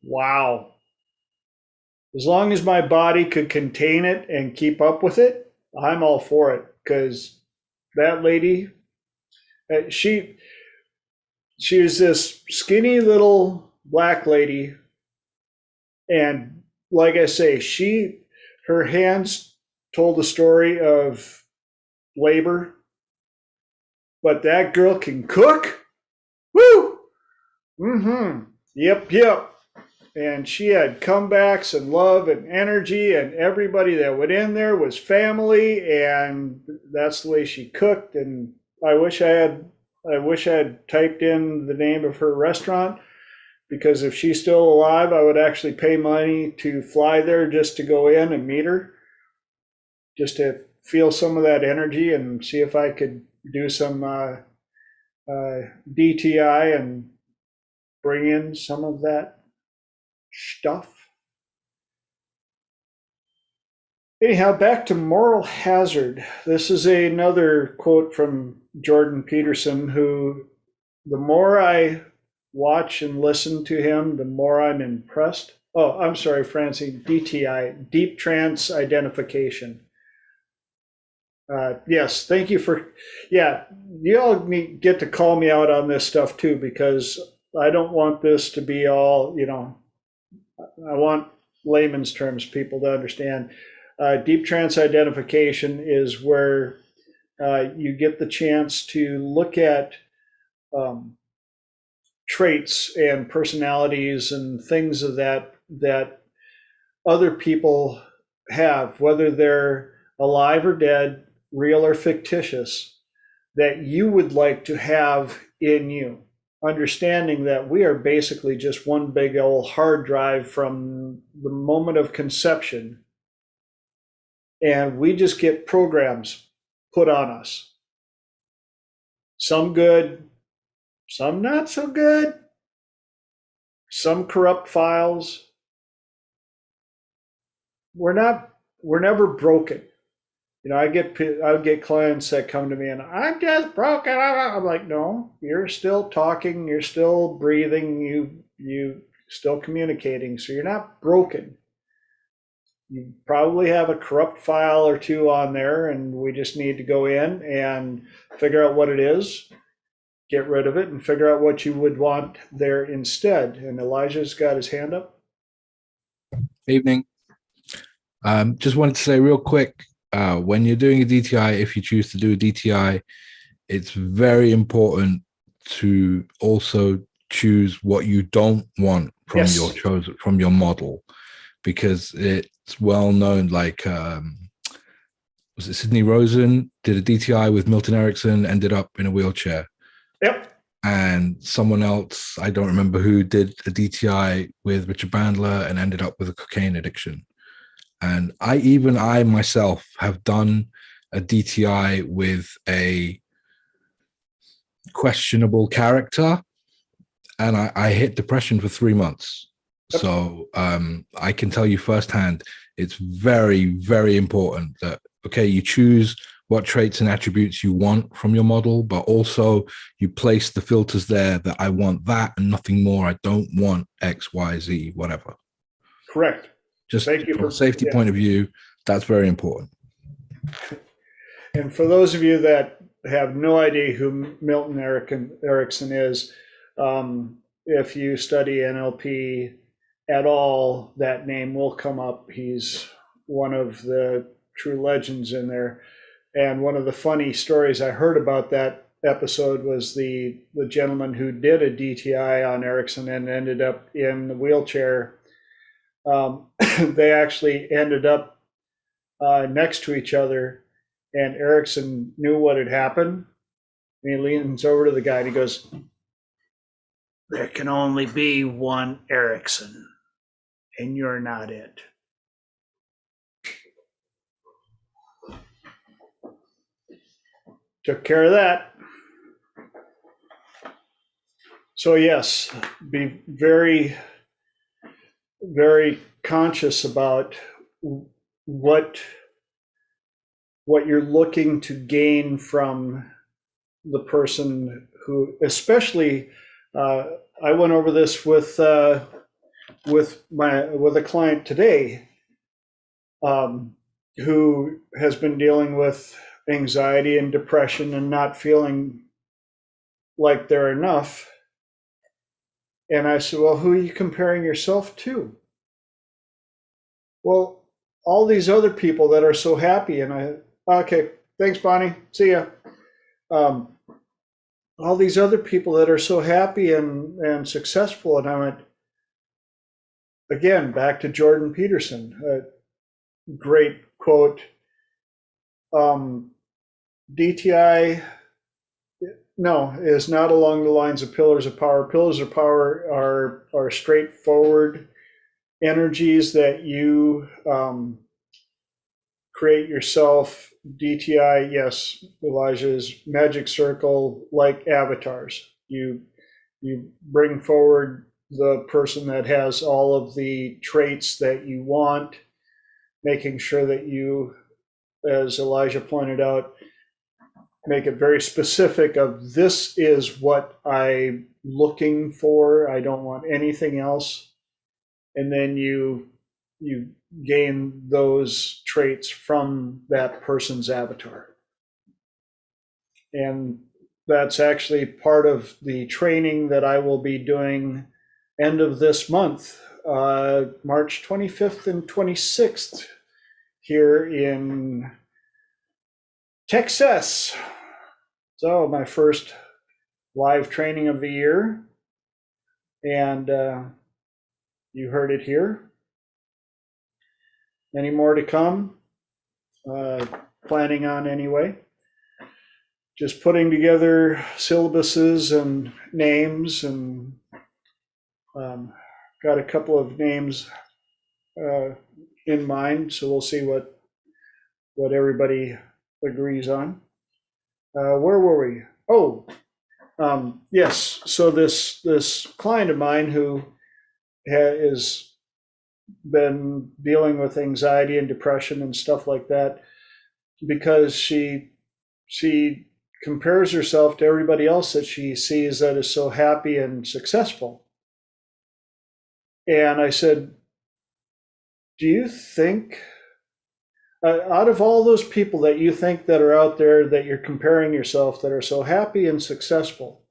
wow. As long as my body could contain it and keep up with it, I'm all for it. Because that lady, she was this skinny little black lady, and like I say, her hands told the story of labor, but that girl can cook. Woo! Mm-hmm. Yep. And she had comebacks and love and energy, and everybody that went in there was family, and that's the way she cooked. And I wish I had typed in the name of her restaurant, because if she's still alive, I would actually pay money to fly there just to go in and meet her, just to feel some of that energy and see if I could do some DTI and bring in some of that stuff. Anyhow, back to moral hazard. This is another quote from Jordan Peterson, who the more I watch and listen to him, the more I'm impressed. Oh, I'm sorry, Francie, DTI, deep trance identification. Yes, thank you for, yeah, you all get to call me out on this stuff too, because I don't want this to be all, I want layman's terms, people to understand. Deep trance identification is where you get the chance to look at traits and personalities and things of that other people have, whether they're alive or dead, real or fictitious, that you would like to have in you. Understanding that we are basically just one big old hard drive from the moment of conception, and we just get programs put on us. Some good, some not so good, some corrupt files. We're never broken. I would get clients that come to me and I'm just broken. I'm like, no, you're still talking, you're still breathing, you still communicating, so you're not broken. You probably have a corrupt file or two on there, and we just need to go in and figure out what it is, get rid of it, and figure out what you would want there instead. And Elijah's got his hand up. Evening. Just wanted to say real quick, when you're doing a DTI, if you choose to do a DTI, it's very important to also choose what you don't want from from your model, because it's well known. Like, was it Sidney Rosen did a DTI with Milton Erickson, ended up in a wheelchair. Yep. And someone else, I don't remember who, did a DTI with Richard Bandler and ended up with a cocaine addiction. And I myself have done a DTI with a questionable character, and I hit depression for 3 months. Yep. So I can tell you firsthand, it's very, very important that, okay, you choose what traits and attributes you want from your model, but also you place the filters there that I want that and nothing more. I don't want X, Y, Z, whatever. Correct. Just from a safety point of view, that's very important. And for those of you that have no idea who Milton Erickson is, if you study NLP at all, that name will come up. He's one of the true legends in there. And one of the funny stories I heard about that episode was the gentleman who did a DTI on Erickson and ended up in the wheelchair. They actually ended up next to each other, and Erickson knew what had happened. And he leans over to the guy and he goes, "There can only be one Erickson." and you're not it. Took care of that. So yes, be very, very conscious about what you're looking to gain from the person who, especially, I went over this with a client today, who has been dealing with anxiety and depression and not feeling like they're enough. And I said, well, who are you comparing yourself to? Well, all these other people that are so happy. And okay, thanks, Bonnie. See ya. All these other people that are so happy and successful. And I went, again, back to Jordan Peterson, a great quote. DTI, no, is not along the lines of pillars of power. Pillars of power are straightforward energies that you create yourself. DTI, yes, Elijah's magic circle, like avatars. You bring forward the person that has all of the traits that you want, making sure that you, as Elijah pointed out, make it very specific of this is what I'm looking for. I don't want anything else. And then you gain those traits from that person's avatar. And that's actually part of the training that I will be doing end of this month, March 25th and 26th, here in Texas. So my first live training of the year, and you heard it here. Many more to come, planning on anyway. Just putting together syllabuses and names, and got a couple of names in mind, so we'll see what everybody agrees on. Where were we? Oh, yes. So this client of mine who has been dealing with anxiety and depression and stuff like that, because she compares herself to everybody else that she sees that is so happy and successful. And I said, do you think, out of all those people that you think that are out there that you're comparing yourself that are so happy and successful,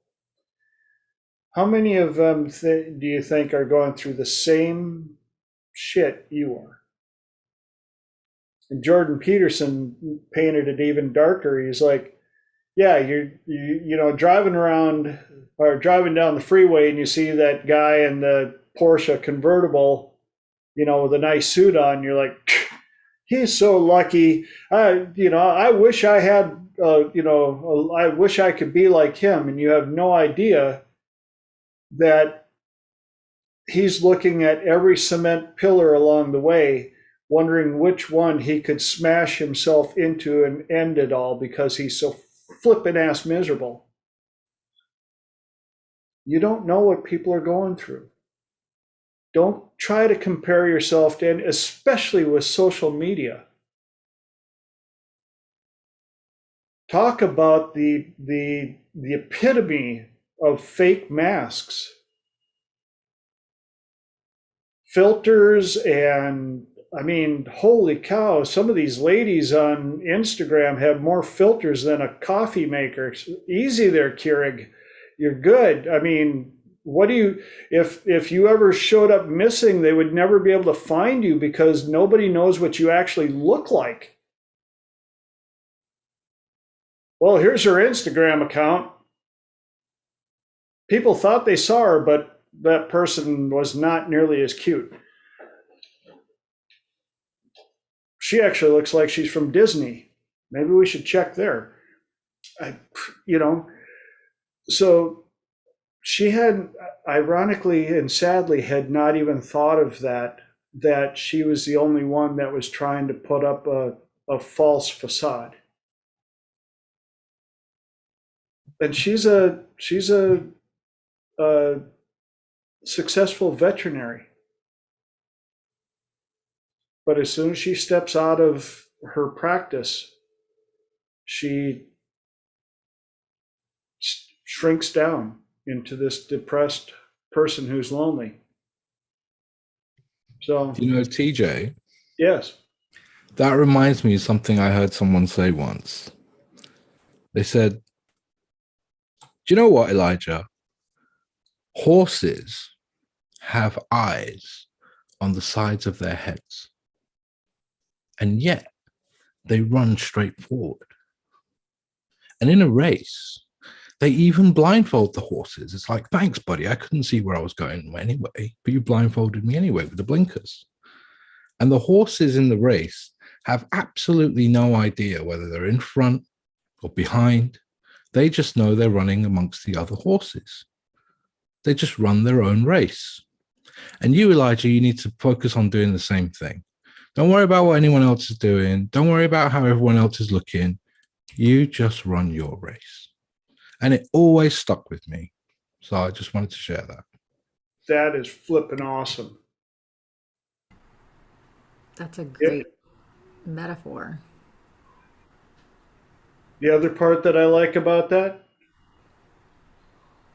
how many of them do you think are going through the same shit you are? And Jordan Peterson painted it even darker. He's like, yeah, you're driving around or driving down the freeway and you see that guy in the Porsche convertible, with a nice suit on. You're like, he's so lucky. I wish I had, I wish I could be like him. And you have no idea that he's looking at every cement pillar along the way, wondering which one he could smash himself into and end it all because he's so flippin' ass miserable. You don't know what people are going through. Don't try to compare yourself to, and especially with social media. Talk about the epitome of fake masks. Filters, and I mean, holy cow, some of these ladies on Instagram have more filters than a coffee maker. Easy there, Keurig. You're good. I mean, if you ever showed up missing, they would never be able to find you because nobody knows what you actually look like. Well, here's her Instagram account. People thought they saw her, but that person was not nearly as cute. She actually looks like she's from Disney. Maybe we should check there. So she had, ironically and sadly, had not even thought of that that she was the only one that was trying to put up a false facade. And she's a successful veterinary. But as soon as she steps out of her practice, she shrinks down into this depressed person who's lonely. So, You know, TJ, yes. that reminds me of something I heard someone say once. They said, do you know what, Elijah? Horses have eyes on the sides of their heads, and yet they run straight forward. And in a race, they even blindfold the horses. It's like, thanks, buddy. I couldn't see where I was going anyway, but you blindfolded me anyway with the blinkers. And the horses in the race have absolutely no idea whether they're in front or behind. They just know they're running amongst the other horses. They just run their own race. And you, Elijah, you need to focus on doing the same thing. Don't worry about what anyone else is doing. Don't worry about how everyone else is looking. You just run your race. And it always stuck with me. So I just wanted to share that. That is flipping awesome. That's a great metaphor. The other part that I like about that,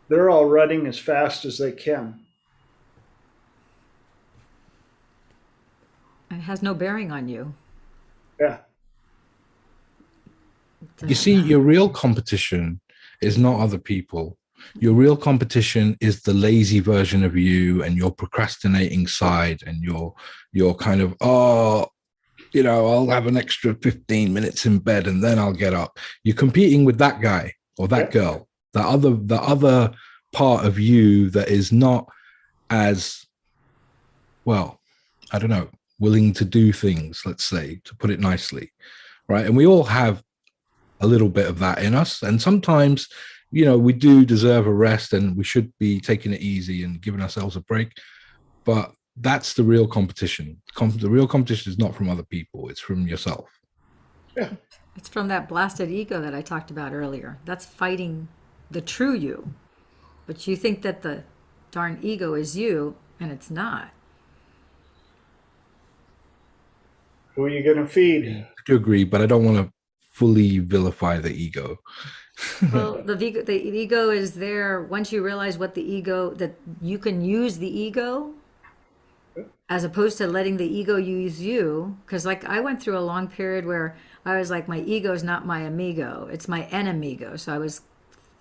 they're all running as fast as they can. It has no bearing on you. Yeah. You see, your real competition is not other people. Your real competition is the lazy version of you and your procrastinating side and your kind of, oh, you know, I'll have an extra 15 minutes in bed and then I'll get up. You're competing with that guy or that girl, the other part of you that is not as, well, I don't know, willing to do things, let's say, to put it nicely, right? And we all have a little bit of that in us. And sometimes, you know, we do deserve a rest and we should be taking it easy and giving ourselves a break. But that's the real competition. The real competition is not from other people. It's from yourself. Yeah. It's from that blasted ego that I talked about earlier. That's fighting the true you. But you think that the darn ego is you, and it's not. Who are you going to feed? I do agree, but I don't want to fully vilify the ego. Well, the ego is there once you realize what the ego, that you can use the ego as opposed to letting the ego use you. Because like I went through a long period where I was like, my ego is not my amigo, it's my enemigo. So I was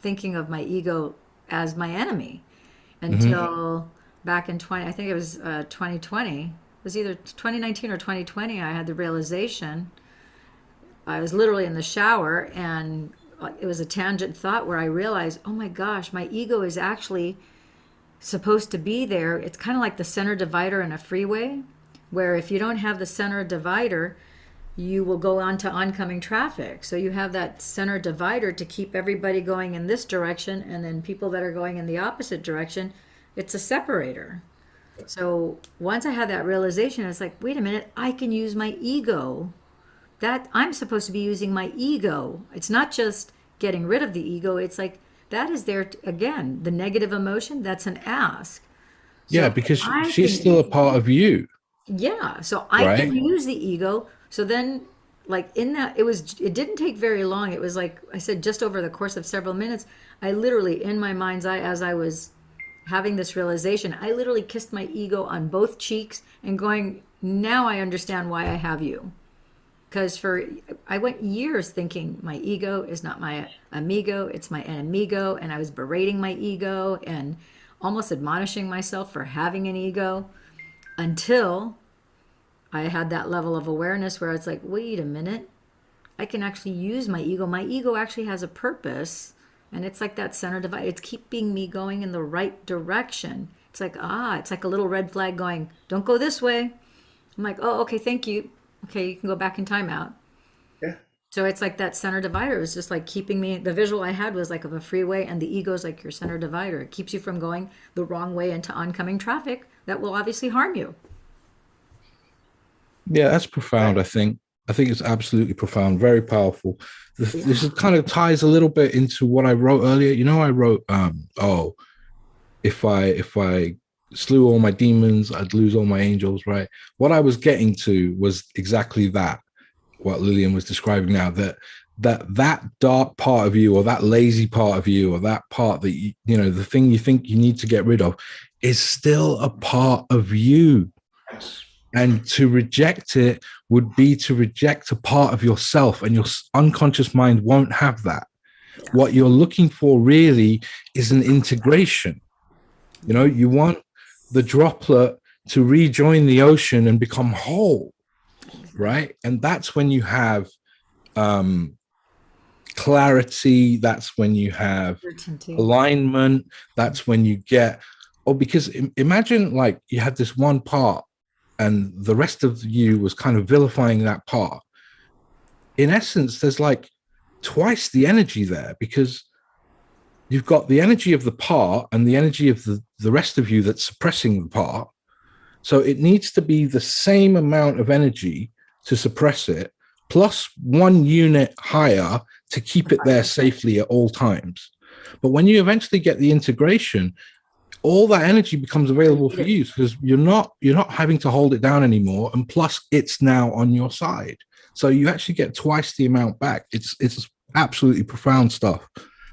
thinking of my ego as my enemy until back in 2020. It was either 2019 or 2020. I had the realization. I was literally in the shower and it was a tangent thought where I realized, oh my gosh, my ego is actually supposed to be there. It's kind of like the center divider in a freeway, where if you don't have the center divider, you will go onto oncoming traffic. So you have that center divider to keep everybody going in this direction, and then people that are going in the opposite direction, it's a separator. So once I had that realization, it's like, wait a minute, I can use my ego. That I'm supposed to be using my ego. It's not just getting rid of the ego. It's like that is there again. The negative emotion, that's an ask. So yeah, because she's still a part of you. Yeah. So I can use the ego. So then like in that, it didn't take very long. It was like I said, just over the course of several minutes, I literally in my mind's eye, as I was having this realization, I literally kissed my ego on both cheeks and going, now I understand why I have you. Because I went years thinking my ego is not my amigo, it's my enemigo, and I was berating my ego and almost admonishing myself for having an ego until I had that level of awareness where it's like, wait a minute, I can actually use my ego. My ego actually has a purpose, and it's like that center divide. It's keeping me going in the right direction. It's like, it's like a little red flag going, don't go this way. I'm like, oh, okay, thank you. Okay, you can go back in timeout. Yeah. So it's like that center divider. It was just like keeping me, the visual I had was like of a freeway, and the ego is like your center divider. It keeps you from going the wrong way into oncoming traffic that will obviously harm you. Yeah, that's profound. I think it's absolutely profound, very powerful. This is kind of ties a little bit into what I wrote earlier. You know, I wrote, oh, if I slew all my demons, I'd lose all my angels, right? What I was getting to was exactly that, what Lillian was describing now, that dark part of you, or that lazy part of you, or that part that you know, the thing you think you need to get rid of is still a part of you. And to reject it would be to reject a part of yourself, and your unconscious mind won't have that. What you're looking for really is an integration. You know, you want the droplet to rejoin the ocean and become whole, right? And that's when you have clarity. That's when you have alignment. That's when you get, because imagine like you had this one part and the rest of you was kind of vilifying that part. In essence, there's like twice the energy there, because you've got the energy of the part and the energy of the rest of you that's suppressing the part. So it needs to be the same amount of energy to suppress it, plus 1 unit higher to keep it there safely at all times. But when you eventually get the integration, all that energy becomes available for you, because you're not having to hold it down anymore, and plus it's now on your side. So you actually get twice the amount back. It's absolutely profound stuff.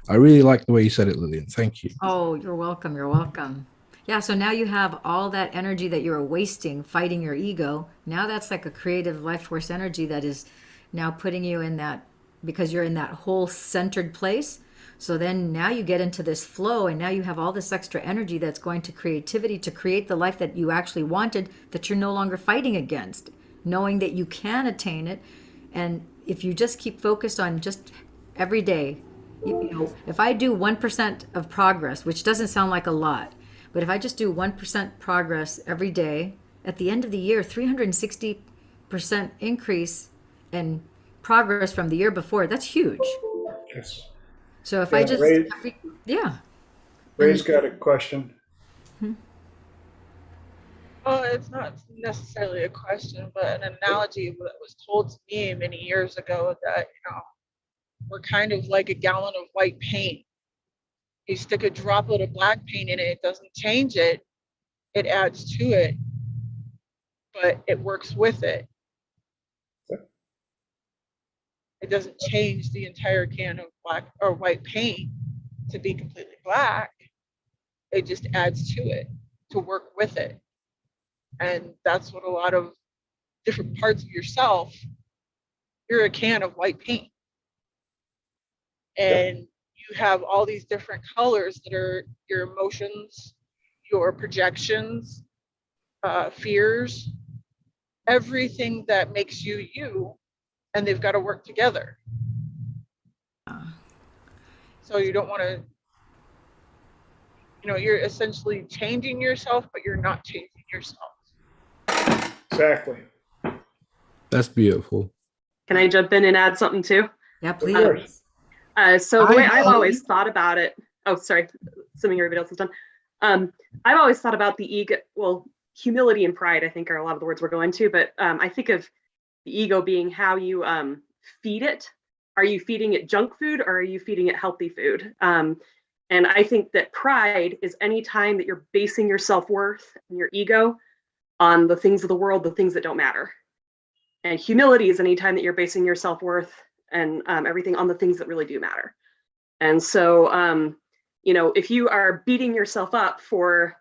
I really like the way you said it, Lillian. Thank you. Oh, you're welcome. You're welcome. Yeah, so now you have all that energy that you were wasting fighting your ego. Now that's like a creative life force energy that is now putting you in that, because you're in that whole centered place. So then now you get into this flow, and now you have all this extra energy that's going to creativity to create the life that you actually wanted, that you're no longer fighting against, knowing that you can attain it. And if you just keep focused on just every day, you know, if I do 1% of progress, which doesn't sound like a lot, but if I just do 1% progress every day, at the end of the year, 360% increase in progress from the year before, that's huge. Yes. So if Yeah, I just, yeah. Ray's got a question. Well, it's not necessarily a question, but an analogy that was told to me many years ago, that, you know, we're kind of like a gallon of white paint. You stick a droplet of black paint in it, it doesn't change it, it adds to it, but it works with it. It doesn't change the entire can of black or white paint to be completely black. It just adds to it to work with it. And that's what a lot of different parts of yourself, you're a can of white paint. And you have all these different colors that are your emotions, your projections, fears, everything that makes you you, and they've got to work together. So you don't want to, you know, you're essentially changing yourself, but you're not changing yourself. Exactly. That's beautiful. Can I jump in and add something too? Yeah, please. So the way I've always thought about it, oh, sorry, assuming everybody else is done. I've always thought about the ego, well, humility and pride, I think, are a lot of the words we're going to, but I think of the ego being how you feed it. Are you feeding it junk food, or are you feeding it healthy food? And I think that pride is any time that you're basing your self-worth and your ego on the things of the world, the things that don't matter. And humility is any time that you're basing your self-worth and everything on the things that really do matter. And so, you know, if you are beating yourself up for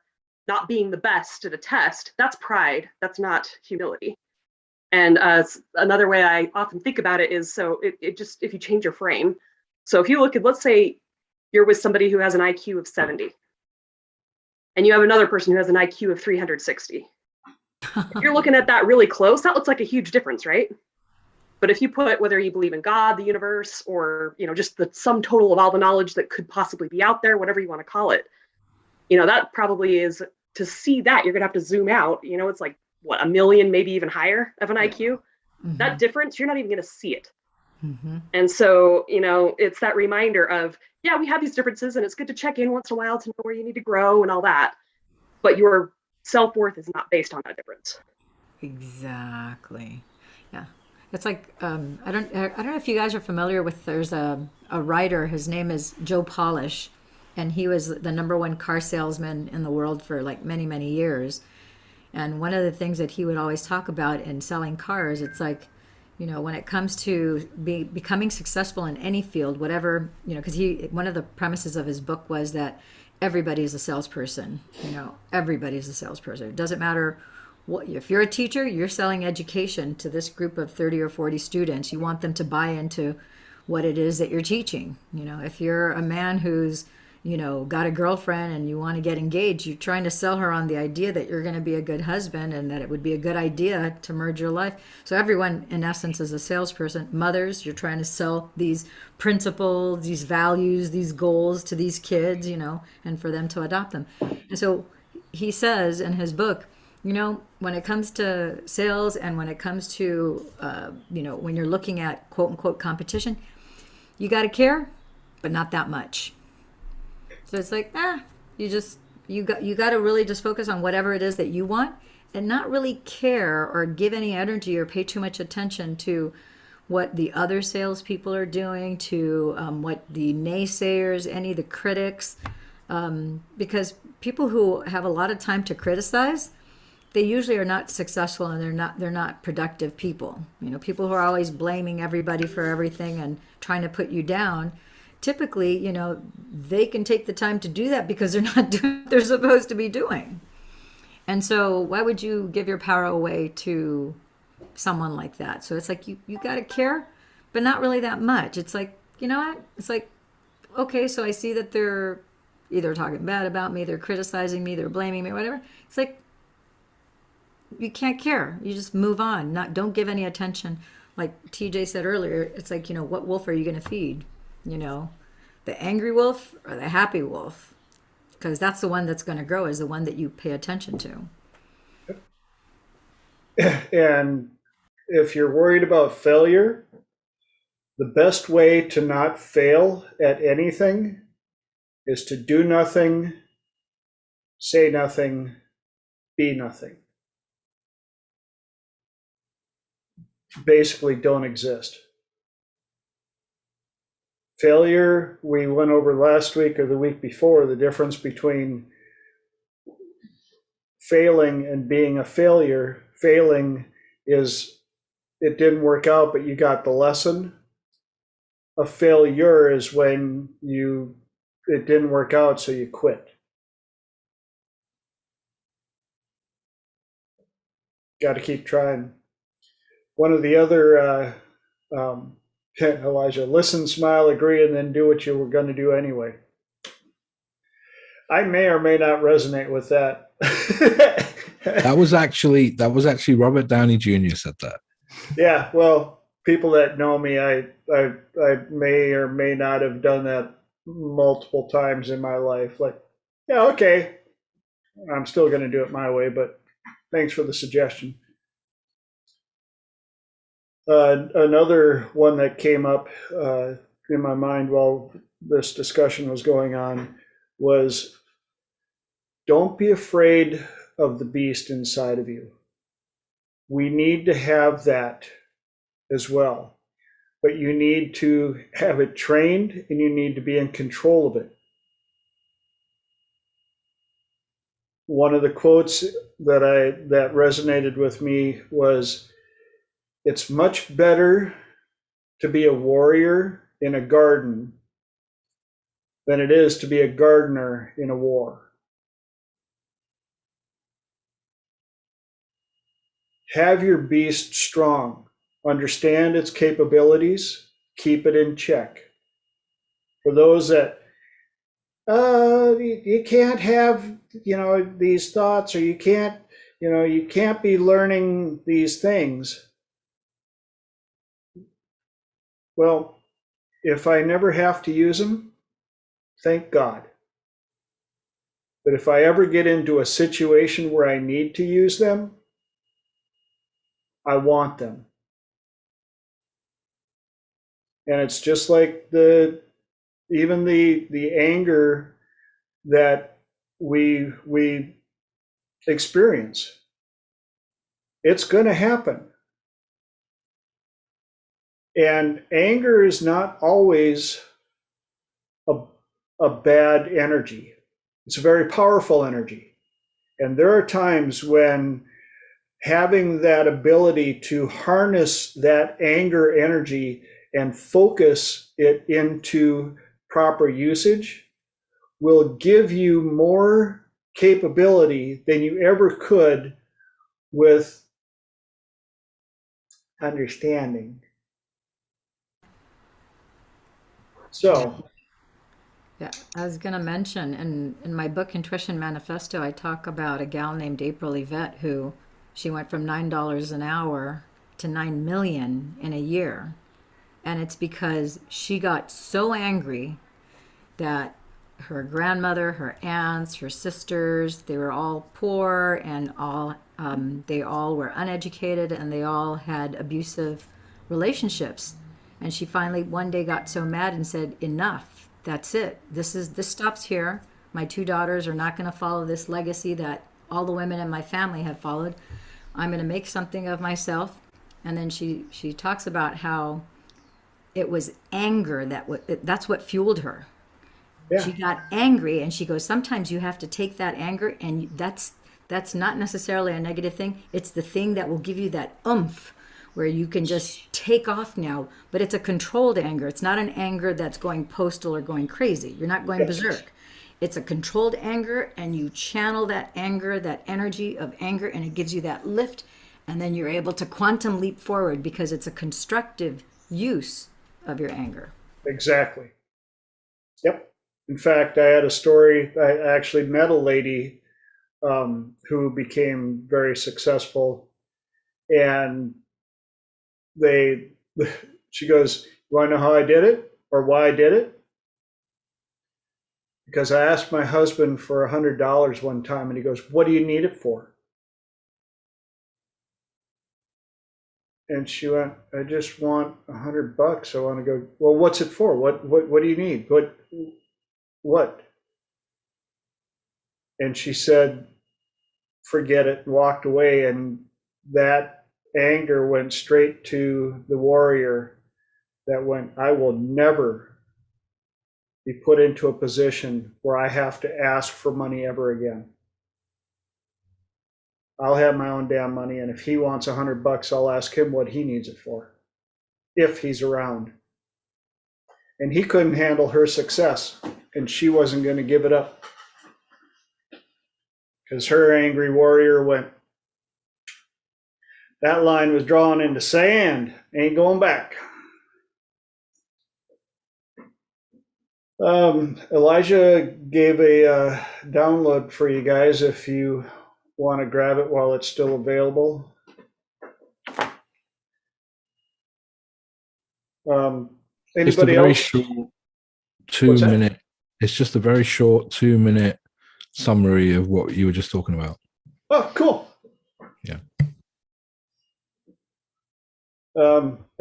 not being the best at a test, that's pride. That's not humility. And another way I often think about it is, so it just, if you change your frame. So if you look at, let's say you're with somebody who has an IQ of 70, and you have another person who has an IQ of 360. If you're looking at that really close, that looks like a huge difference, right? But if you put, whether you believe in God, the universe, or, you know, just the sum total of all the knowledge that could possibly be out there, whatever you want to call it, you know, that probably is, to see that, you're gonna have to zoom out. You know, it's like, what, 1 million, maybe even higher of an IQ. That difference, you're not even gonna see it. And so, you know, it's that reminder of, yeah, we have these differences, and it's good to check in once in a while to know where you need to grow and all that. But your self-worth is not based on that difference. Exactly. Yeah. It's like I don't know if you guys are familiar with, there's a writer, his name is Joe Polish, and he was the number one car salesman in the world for like many, many years. And one of the things that he would always talk about in selling cars, it's like, when it comes to becoming successful in any field, whatever, because one of the premises of his book was that everybody is a salesperson. Everybody is a salesperson. It doesn't matter what, if you're a teacher, you're selling education to this group of 30 or 40 students. You want them to buy into what it is that you're teaching. If you're a man who's got a girlfriend and you want to get engaged, you're trying to sell her on the idea that you're going to be a good husband and that it would be a good idea to merge your life. So everyone, in essence, is a salesperson. Mothers, you're trying to sell these principles, these values, these goals to these kids, and for them to adopt them. And so he says in his book, when it comes to sales and when it comes to, when you're looking at quote unquote competition, you got to care, but not that much. So it's like, you got to really just focus on whatever it is that you want and not really care or give any energy or pay too much attention to what the other salespeople are doing, to what the naysayers, any of the critics, because people who have a lot of time to criticize, they usually are not successful and they're not productive people. People who are always blaming everybody for everything and trying to put you down. Typically, they can take the time to do that because they're not doing what they're supposed to be doing. And so why would you give your power away to someone like that? So it's like you got to care, but not really that much. It's like, what? It's like, okay, so I see that they're either talking bad about me, they're criticizing me, they're blaming me, whatever. It's like, you can't care. You just move on. Don't give any attention. Like TJ said earlier, it's like, what wolf are you going to feed? The angry wolf or the happy wolf? Because that's the one that's going to grow, is the one that you pay attention to. And if you're worried about failure, the best way to not fail at anything is to do nothing, say nothing, be nothing. Basically, don't exist. Failure, we went over last week or the week before, the difference between failing and being a failure. Failing is it didn't work out, but you got the lesson. A failure is when it didn't work out, so you quit. Got to keep trying. One of the other Elijah, listen, smile, agree, and then do what you were going to do anyway. I may or may not resonate with that. That was actually Robert Downey Jr. said that. Yeah, well, people that know me, I may or may not have done that multiple times in my life. Like, yeah, okay, I'm still going to do it my way, but thanks for the suggestion. Another one that came up in my mind while this discussion was going on was, don't be afraid of the beast inside of you. We need to have that as well, but you need to have it trained and you need to be in control of it. One of the quotes that resonated with me was, it's much better to be a warrior in a garden than it is to be a gardener in a war. Have your beast strong. Understand its capabilities. Keep it in check. For those that, you can't have, these thoughts, or you can't be learning these things. Well, if I never have to use them, thank God. But if I ever get into a situation where I need to use them, I want them. And it's just like even the anger that we experience. It's going to happen. And anger is not always a bad energy. It's a very powerful energy. And there are times when having that ability to harness that anger energy and focus it into proper usage will give you more capability than you ever could with understanding. So, Yeah, I was going to mention in my book, Intuition Manifesto, I talk about a gal named April Yvette who she went from $9 an hour to 9 million in a year. And it's because she got so angry that her grandmother, her aunts, her sisters, they were all poor and they all were uneducated and they all had abusive relationships. And she finally one day got so mad and said, enough, that's it. This stops here. My two daughters are not going to follow this legacy that all the women in my family have followed. I'm going to make something of myself. And then she talks about how it was anger that's what fueled her. yeah, She got angry and she goes, sometimes you have to take that anger and that's not necessarily a negative thing. It's the thing that will give you that oomph where you can just take off now, but it's a controlled anger. It's not an anger that's going postal or going crazy. You're not going berserk. It's a controlled anger and you channel that anger, that energy of anger, and it gives you that lift. And then you're able to quantum leap forward because it's a constructive use of your anger. exactly. Yep. In fact, I had a story. I actually met a lady who became very successful, and she goes, "You want to know how I did it or why I did it?" Because I asked my husband for $100 one time, and he goes, "What do you need it for?" And she went, "I just want $100. I want to go." "Well, what's it for? What do you need? What? And she said, "Forget it," and walked away. And that anger went straight to the warrior that went, "I will never be put into a position where I have to ask for money ever again. I'll have my own damn money. And if he wants $100, I'll ask him what he needs it for, if he's around." And he couldn't handle her success, and she wasn't going to give it up because her angry warrior went, "That line was drawn into sand, ain't going back." Elijah gave a download for you guys if you want to grab it while it's still available. Just a Anybody very else? short What's that? 2 minute. It's just a very short 2 minute summary of what you were just talking about. Oh, cool. Yeah.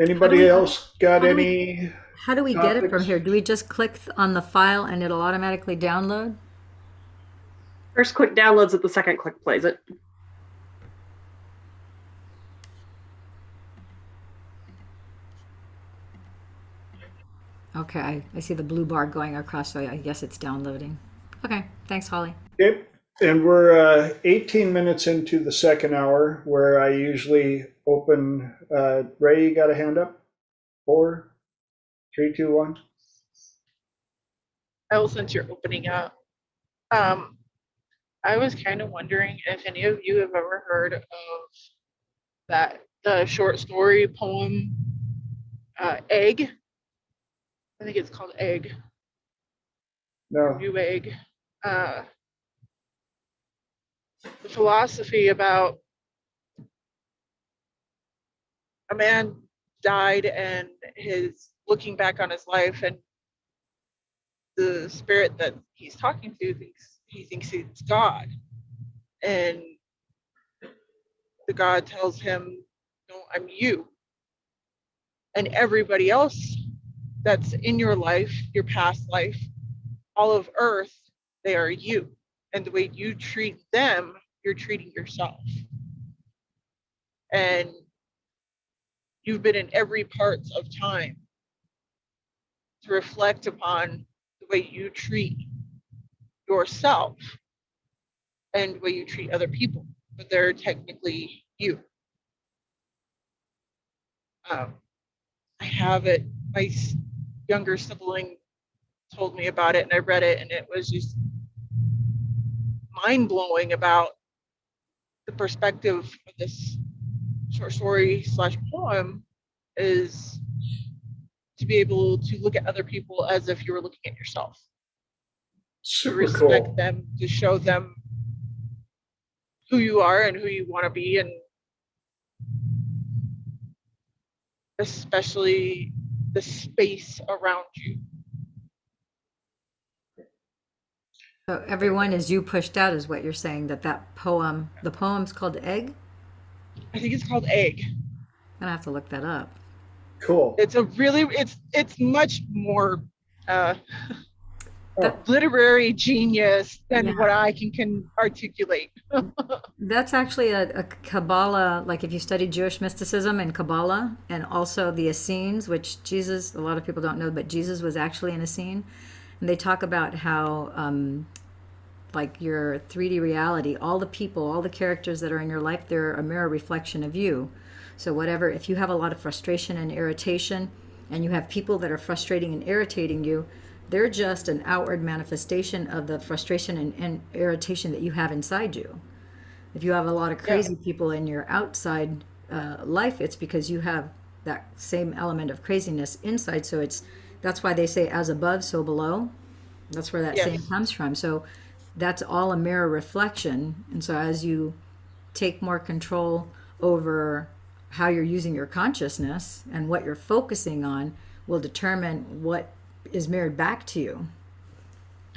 Anybody else got any? How do we get it from topics? here? Do we just click on the file and it'll automatically download? First click downloads it, the second click plays it. Okay, I see the blue bar going across, so I guess it's downloading. Okay, thanks, Holly. Okay. And we're 18 minutes into the second hour, where I usually open. Ray, you got a hand up? 4, 3, 2, 1. Oh, since you're opening up, I was kind of wondering if any of you have ever heard of the short story poem, Egg. I think it's called Egg. No. New Egg. The philosophy about a man died and his looking back on his life, and the spirit that he's talking to thinks it's God, and the God tells him, "No, I'm you, and everybody else that's in your life, your past life, all of Earth, they are you, and the way you treat them, you're treating yourself." and you've been in every part of time to reflect upon the way you treat yourself and the way you treat other people, but they're technically you. I have it, my younger sibling told me about it and I read it, and it was just mind blowing about the perspective of this short story / poem is to be able to look at other people as if you were looking at yourself. To Super respect cool. them, to show them who you are and who you want to be, and especially the space around you. So everyone is you pushed out is what you're saying, that poem, the poem's called Egg? I think it's called Egg. I'm gonna have to look that up. Cool. It's a really, it's much more That- literary genius than Yeah. what I can articulate. That's actually a Kabbalah, like if you study Jewish mysticism and Kabbalah, and also the Essenes, which Jesus, a lot of people don't know, but Jesus was actually an Essene. And they talk about how, like your 3D reality, all the people, all the characters that are in your life, they're a mirror reflection of you. So whatever, if you have a lot of frustration and irritation, and you have people that are frustrating and irritating you, they're just an outward manifestation of the frustration and irritation that you have inside you. If you have a lot of crazy people in your outside life, it's because you have that same element of craziness inside. So that's why they say as above, so below. That's where that saying comes from. So that's all a mirror reflection. And so as you take more control over how you're using your consciousness and what you're focusing on will determine what is mirrored back to you.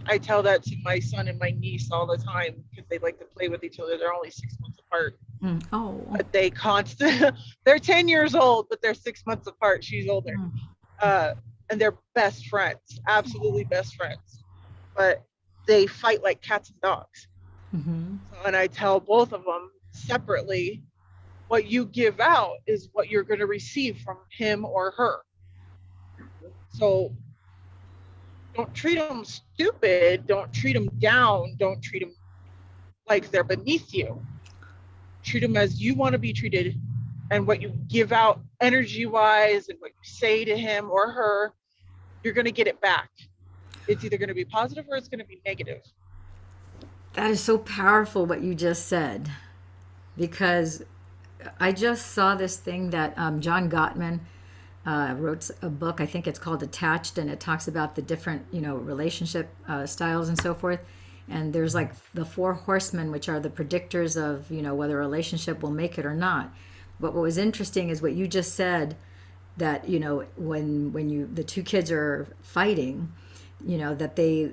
I tell that to my son and my niece all the time because they like to play with each other. They're only 6 months apart. Oh. But they they're 10 years old, but they're 6 months apart. She's older. And they're best friends, absolutely best friends. But they fight like cats and dogs. Mm-hmm. And I tell both of them separately, what you give out is what you're going to receive from him or her. So don't treat them stupid. Don't treat them down. Don't treat them like they're beneath you. Treat them as you want to be treated. And what you give out energy-wise and what you say to him or her, you're going to get it back. It's either going to be positive or it's going to be negative. That is so powerful what you just said, because I just saw this thing that John Gottman wrote a book. I think it's called Attached, and it talks about the different, relationship styles and so forth. And there's like the 4 horsemen, which are the predictors of, whether a relationship will make it or not. But what was interesting is what you just said, that, when the 2 kids are fighting, that they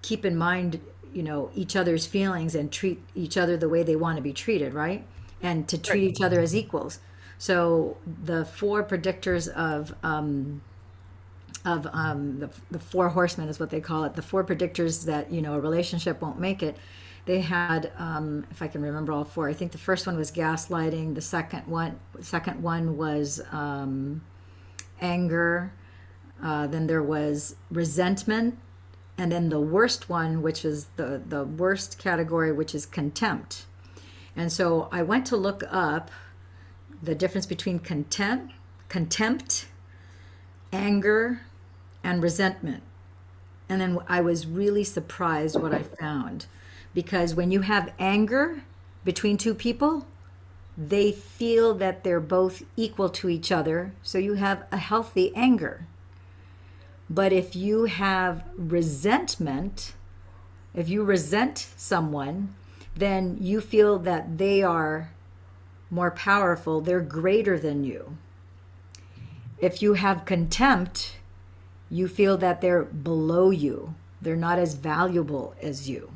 keep in mind, each other's feelings and treat each other the way they want to be treated, right? And to treat each other as equals. So the 4 predictors of the 4 horsemen is what they call it. The 4 predictors that a relationship won't make it. They had, if I can remember all 4. I think the first one was gaslighting. The second one was anger. Then there was resentment, and then the worst one, which is the worst category, which is contempt. And so I went to look up the difference between contempt, anger, and resentment. And then I was really surprised what I found. Because when you have anger between 2 people, they feel that they're both equal to each other. So you have a healthy anger. But if you have resentment, if you resent someone, then you feel that they are more powerful, they're greater than you. If you have contempt, you feel that they're below you, they're not as valuable as you.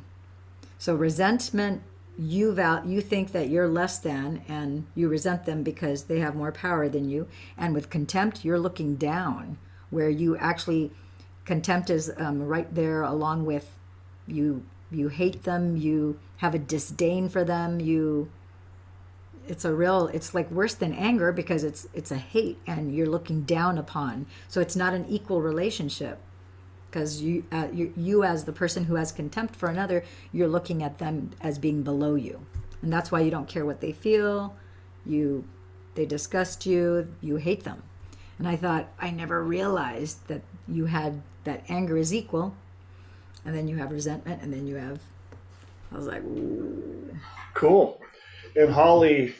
So resentment, you think that you're less than, and you resent them because they have more power than you. And with contempt, you're looking down, where you actually, contempt is right there along with you hate them, you have a disdain for them, it's like worse than anger because it's a hate and you're looking down upon. So it's not an equal relationship because you as the person who has contempt for another, you're looking at them as being below you. And that's why you don't care what they feel. They disgust you, you hate them. And I thought, I never realized that you had that anger is equal, and then you have resentment, and then you have, I was like, ooh. Cool. And Holly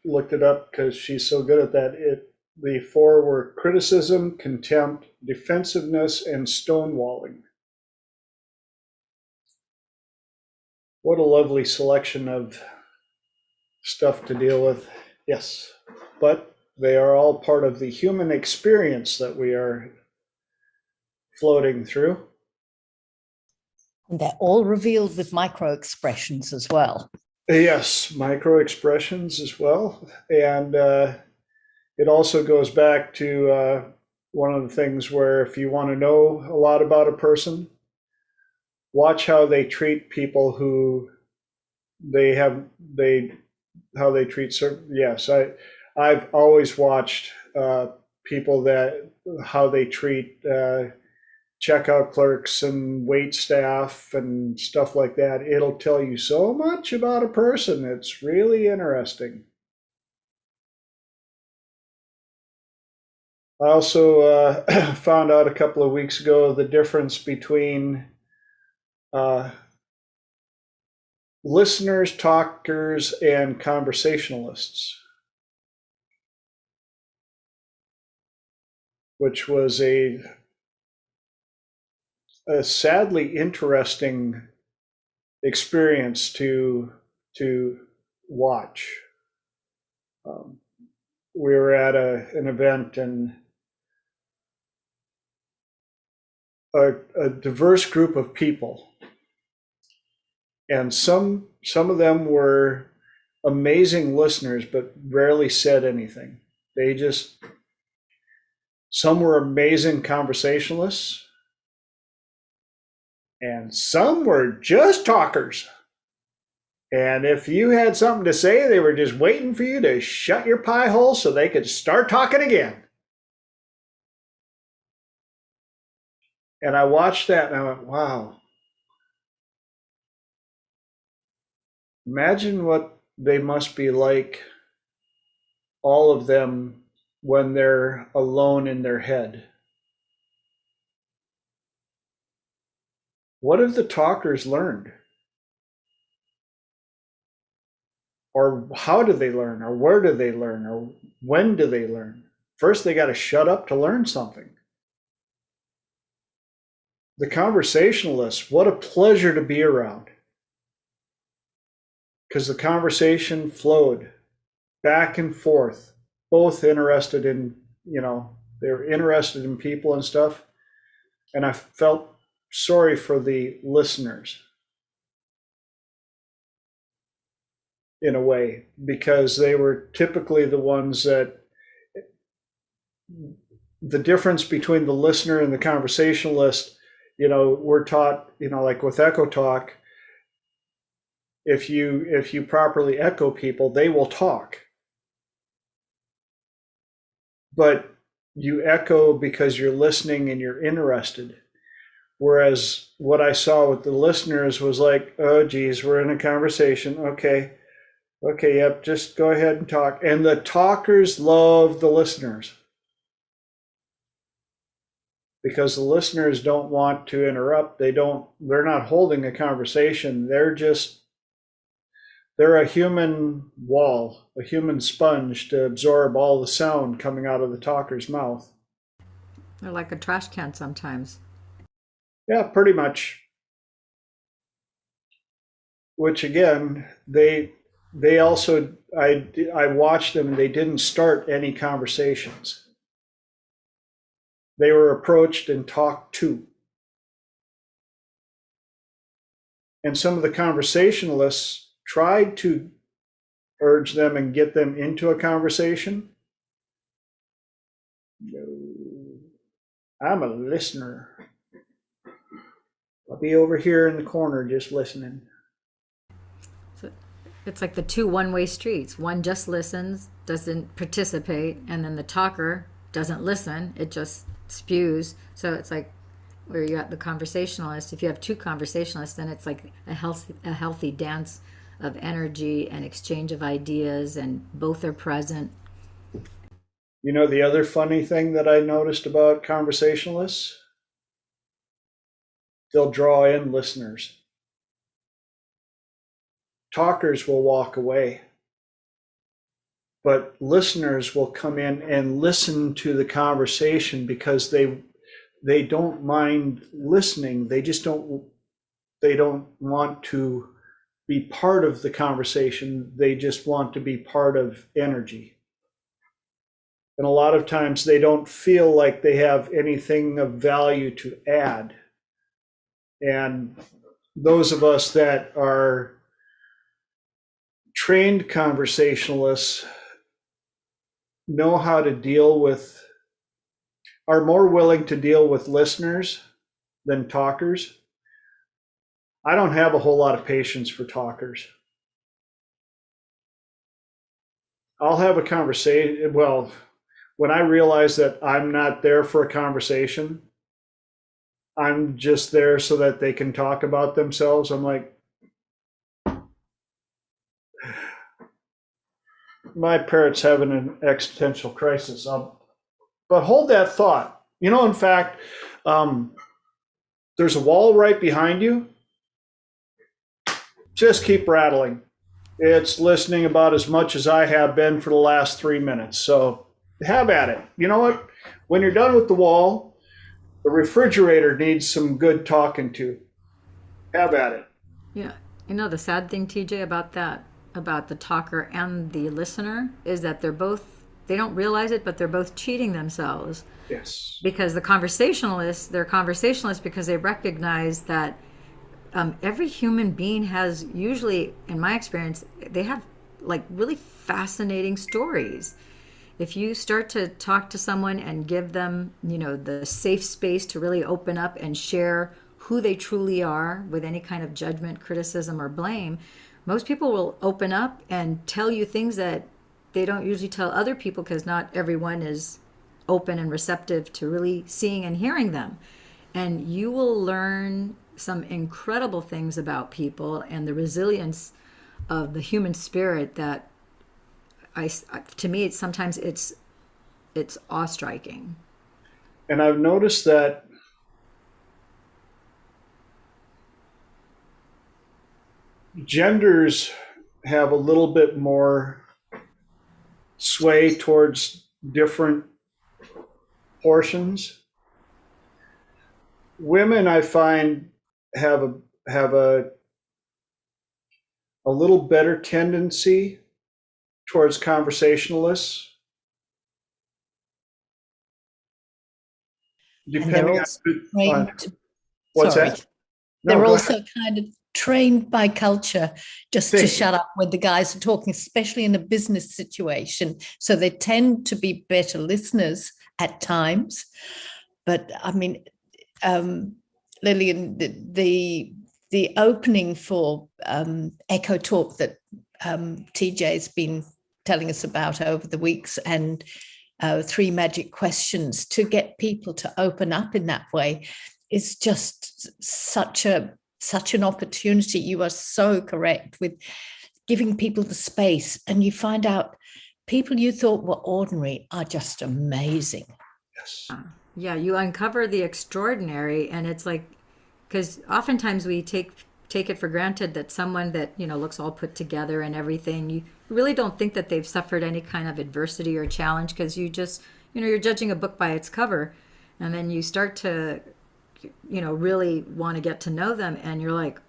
looked it up because she's so good at that. The 4 were criticism, contempt, defensiveness, and stonewalling. What a lovely selection of stuff to deal with. Yes, but they are all part of the human experience that we are floating through. And they're all revealed with micro expressions as well. Yes, micro expressions as well. And it also goes back to one of the things where if you want to know a lot about a person, watch how they treat people who how they treat certain. Yes, I've always watched people how they treat checkout clerks and wait staff and stuff like that. It'll tell you so much about a person. It's really interesting. I also found out a couple of weeks ago the difference between listeners, talkers, and conversationalists, which was a sadly interesting experience to watch. We were at an event and a diverse group of people, and some of them were amazing listeners but rarely said anything. Some were amazing conversationalists, and some were just talkers. And if you had something to say, they were just waiting for you to shut your pie hole so they could start talking again. And I watched that and I went, wow. Imagine what they must be like, all of them, when they're alone in their head. What have the talkers learned? Or how do they learn? Or where do they learn? Or when do they learn? First, they got to shut up to learn something. The conversationalists, what a pleasure to be around. Because the conversation flowed back and forth, both interested in, they were interested in people and stuff. And I felt sorry for the listeners in a way, because they were typically the ones that, the difference between the listener and the conversationalist, we're taught, like with echo talk, if you properly echo people, they will talk. But you echo because you're listening and you're interested. Whereas what I saw with the listeners was like, oh, geez, we're in a conversation. Okay, yep, just go ahead and talk. And the talkers love the listeners, because the listeners don't want to interrupt. They're not holding a conversation. They're a human wall, a human sponge to absorb all the sound coming out of the talker's mouth. They're like a trash can sometimes. Yeah, pretty much. Which again, they also, I watched them and they didn't start any conversations. They were approached and talked to. And some of the conversationalists tried to urge them and get them into a conversation. No, I'm a listener. I'll be over here in the corner just listening. It's like the two one-way streets. One just listens, doesn't participate, and then the talker doesn't listen. It just spews. So it's like where you got the conversationalist. If you have two conversationalists, then it's like a healthy dance of energy and exchange of ideas, and both are present. You know, the other funny thing that I noticed about conversationalists, they'll draw in listeners. Talkers will walk away, but listeners will come in and listen to the conversation because they don't mind listening. They just don't want to be part of the conversation. They just want to be part of energy. And a lot of times they don't feel like they have anything of value to add. And those of us that are trained conversationalists know how to deal with, are more willing to deal with listeners than talkers. I don't have a whole lot of patience for talkers. I'll have a conversation. Well, when I realize that I'm not there for a conversation, I'm just there so that they can talk about themselves. I'm like, my parrot's having an existential crisis. But hold that thought. You know, in fact, there's a wall right behind you. Just keep rattling. It's listening about as much as I have been for the last 3 minutes. So have at it. You know what? When you're done with the wall, the refrigerator needs some good talking to. Have at it. Yeah. You know, the sad thing, TJ, about that, about the talker and the listener, is that they don't realize it, but they're both cheating themselves. Yes. Because they're conversationalists because they recognize that every human being has, usually, in my experience, they have like really fascinating stories. If you start to talk to someone and give them, you know, the safe space to really open up and share who they truly are with any kind of judgment, criticism, or blame, most people will open up and tell you things that they don't usually tell other people, because not everyone is open and receptive to really seeing and hearing them. And you will learn some incredible things about people and the resilience of the human spirit that to me, sometimes it's awe-striking. And I've noticed that genders have a little bit more sway towards different portions. Women, I find, have a little better tendency towards conversationalists. Depending on what's sorry. that? No, They're go also ahead. kind of trained by culture just to shut up when the guys are talking, especially in a business situation. So they tend to be better listeners at times. But I mean, Lillian, the opening for Echo Talk that TJ's been telling us about over the weeks, and 3 magic questions to get people to open up in that way, is just such an opportunity. You are so correct with giving people the space, and you find out people you thought were ordinary are just amazing. Yes. Yeah, you uncover the extraordinary, and it's like, because oftentimes we take it for granted that someone that, you know, looks all put together and everything, you really don't think that they've suffered any kind of adversity or challenge, because you just, you know, you're judging a book by its cover, and then you start to, you know, really want to get to know them, and you're like,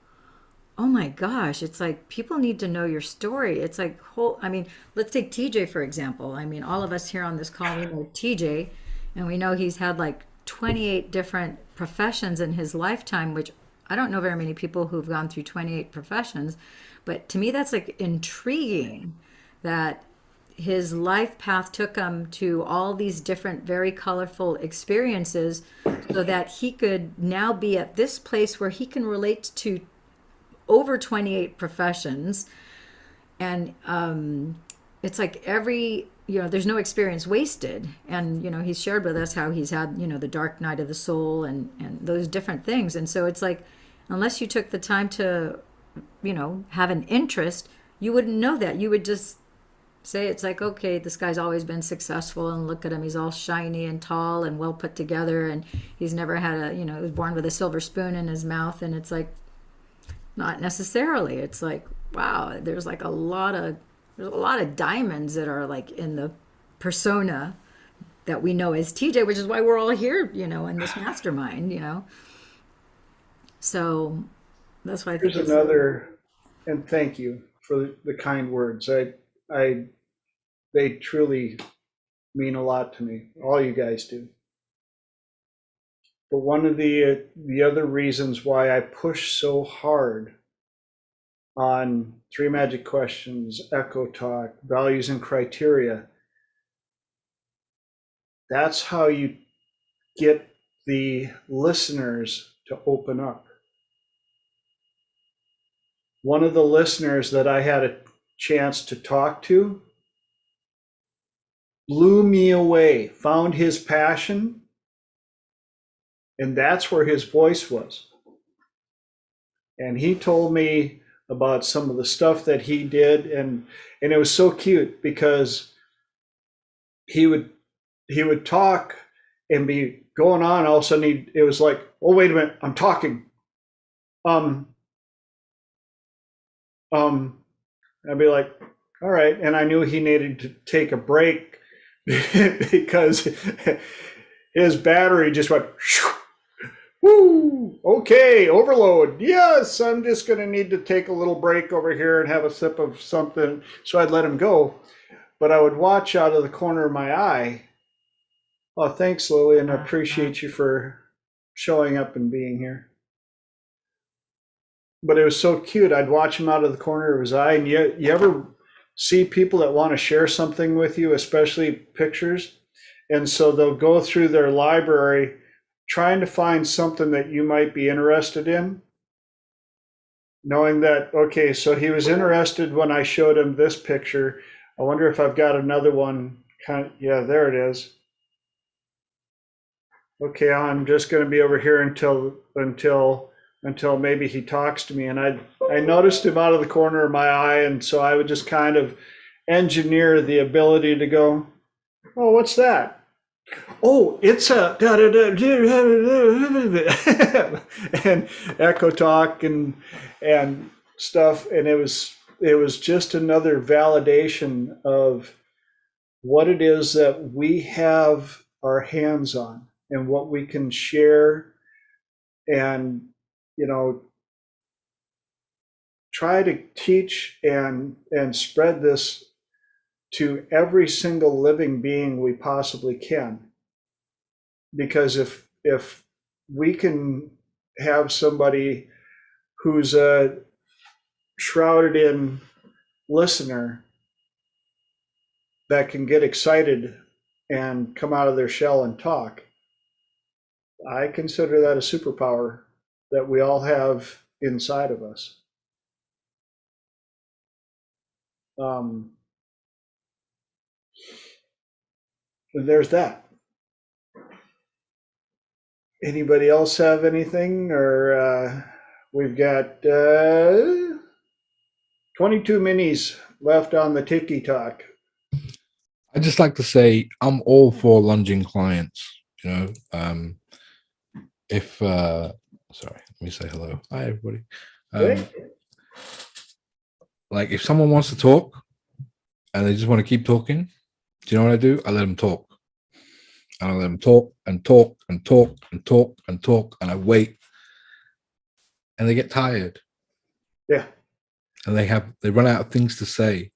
oh my gosh, it's like people need to know your story. It's like I mean, let's take TJ for example. I mean, all of us here on this call, we know TJ, and we know he's had like 28 different professions in his lifetime, which I don't know very many people who've gone through 28 professions, but to me that's like intriguing that his life path took him to all these different very colorful experiences so that he could now be at this place where he can relate to over 28 professions And it's like there's no experience wasted. And, he's shared with us how he's had, the dark night of the soul and those different things. And so it's like, unless you took the time to, have an interest, you wouldn't know that. You would just say, it's like, okay, this guy's always been successful, and look at him, he's all shiny and tall and well put together, and he's never had he was born with a silver spoon in his mouth. And it's like, not necessarily. It's like, wow, there's a lot of diamonds that are like in the persona that we know as TJ, which is why we're all here, in this mastermind, So that's why I think Here's another, and thank you for the kind words. They truly mean a lot to me. All you guys do. But one of the other reasons why I push so hard on 3 magic questions, echo talk, values and criteria, that's how you get the listeners to open up. One of the listeners that I had a chance to talk to blew me away, found his passion, and that's where his voice was. And he told me about some of the stuff that he did, and it was so cute because he would talk and be going on. All of a sudden, it was like, oh, wait a minute, I'm talking. I'd be like, all right. And I knew he needed to take a break because his battery just went, whoo, okay, overload. Yes, I'm just going to need to take a little break over here and have a sip of something. So I'd let him go. But I would watch out of the corner of my eye. Oh, thanks, Lillian. I appreciate you for showing up and being here. But it was so cute. I'd watch him out of the corner of his eye. And you ever see people that want to share something with you, especially pictures? And so they'll go through their library trying to find something that you might be interested in, knowing that, okay, so he was interested when I showed him this picture. I wonder if I've got another one. Yeah, there it is. Okay, I'm just going to be over here until maybe he talks to me. And I noticed him out of the corner of my eye, and so I would just kind of engineer the ability to go, oh, what's that? Oh, it's a and echo talk and stuff. And it was just another validation of what it is that we have our hands on and what we can share, and try to teach and spread this to every single living being we possibly can. Because if we can have somebody who's a shrouded in listener that can get excited and come out of their shell and talk, I consider that a superpower that we all have inside of us. And there's that. Anybody else have anything? Or we've got 22 minis left on the Tiki Talk. I'd just like to say I'm all for lunging clients. Sorry, let me say hello. Hi, everybody. Like if someone wants to talk and they just want to keep talking, do you know what I do? I let them talk. And I let them talk and talk and talk and talk and talk, and I wait. And they get tired. Yeah. And they run out of things to say.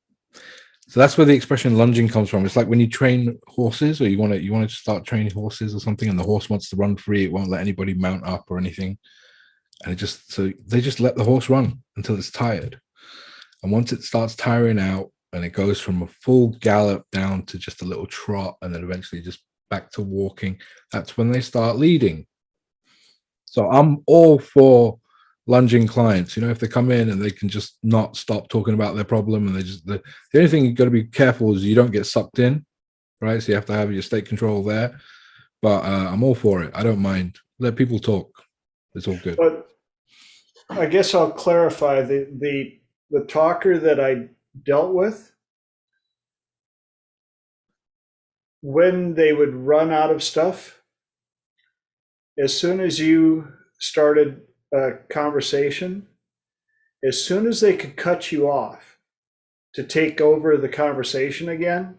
So that's where the expression lunging comes from. It's like when you train horses, or you want to start training horses or something, and the horse wants to run free, it won't let anybody mount up or anything. And they just let the horse run until it's tired. And once it starts tiring out and it goes from a full gallop down to just a little trot and then eventually just back to walking, that's when they start leading. So I'm all for lunging clients. You know, if they come in and they can just not stop talking about their problem, and the only thing you've got to be careful is you don't get sucked in, right? So you have to have your state control there. But I'm all for it. I don't mind. Let people talk. It's all good. But I guess I'll clarify the talker that I dealt with, when they would run out of stuff, as soon as you started a conversation, as soon as they could cut you off to take over the conversation again,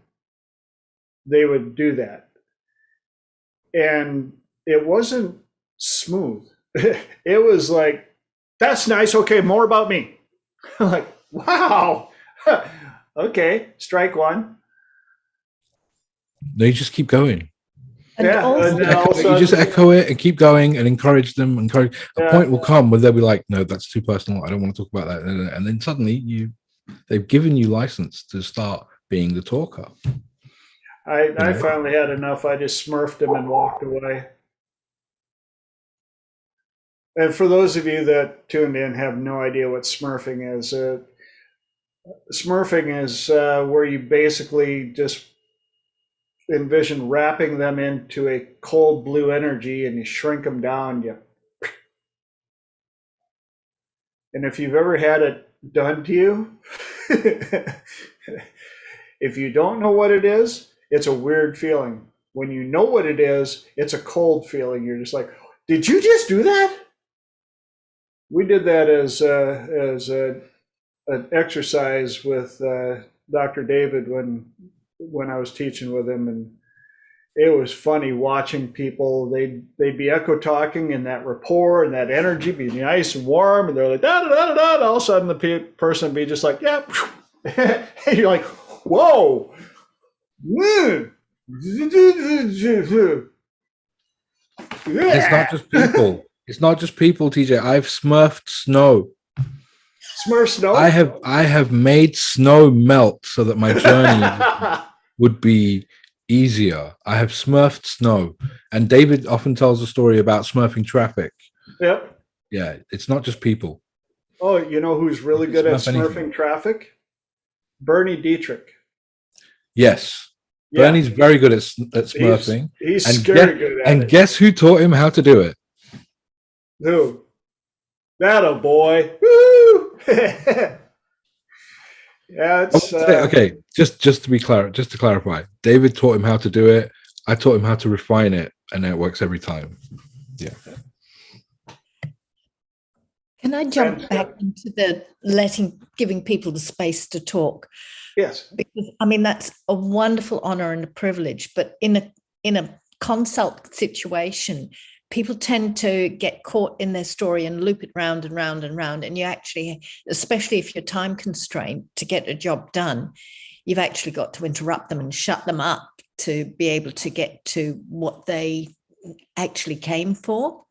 they would do that. And it wasn't smooth. It was like, that's nice. Okay, more about me. I'm like, wow. Okay, strike one. No, you just keep going. And Yeah, also, and then all of a You just sudden- echo it and keep going and encourage them. A Yeah. point will come where they'll be like, no, that's too personal. I don't want to talk about that. And then suddenly they've given you license to start being the talker. I finally had enough. I just smurfed him and walked away. And for those of you that tuned in have no idea what smurfing is, smurfing is where you basically just envision wrapping them into a cold blue energy and you shrink them down. And if you've ever had it done to you, if you don't know what it is, it's a weird feeling. When you know what it is, it's a cold feeling. You're just like, did you just do that? We did that as an exercise with Dr. David when I was teaching with him, and it was funny watching people. They'd be echo talking, and that rapport and that energy be nice and warm, and they're like da da da da da. And all of a sudden, the person would be just like, yeah, and you're like, whoa. It's not just people. It's not just people, TJ. I've smurfed snow. Smurf snow. I have made snow melt so that my journey would be easier. I have smurfed snow. And David often tells a story about smurfing traffic. Yep. Yeah, it's not just people. Oh, you know who's really good at Smurf smurfing anything. traffic? Bernie Dietrich. Yes. Yeah. Bernie's very good at smurfing. He's And scary good at And it. guess who taught him how to do it? Who? That a boy. Woo! Yeah, it's Okay, just to be clear, just to clarify, David taught him how to do it. I taught him how to refine it, and it works every time. Yeah. can I jump back into the giving people the space to talk? yes. Because I mean that's a wonderful honor and a privilege, but in a consult situation, people tend to get caught in their story and loop it round and round and round. And you actually, especially if you're time constrained to get a job done, you've actually got to interrupt them and shut them up to be able to get to what they actually came for.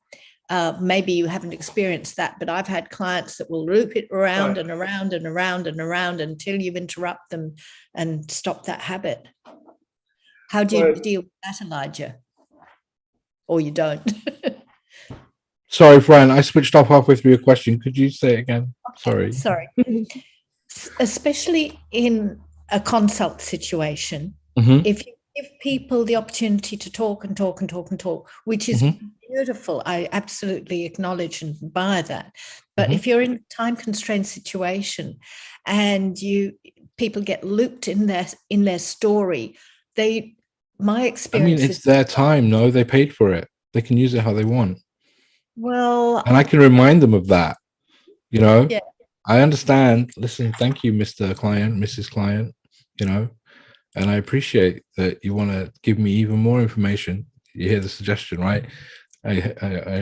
Maybe you haven't experienced that, but I've had clients that will loop it around and around and around and around until you interrupt them and stop that habit. How do you deal with that, Elijah? Or you don't? Sorry, Fran, I switched off halfway through your question. Could you say it again? Sorry. Especially in a consult situation, Mhm. if you give people the opportunity to talk and talk and talk and talk, which is beautiful, I absolutely acknowledge and admire that. But if you're in a time constrained situation and people get looped in their story, my experience it's their time. No, they paid for it. They can use it how they want. Well, And I can remind them of that. You know, yeah. I understand. Listen, thank you, Mr. Client, Mrs. Client, and I appreciate that you want to give me even more information. You hear the suggestion, right? I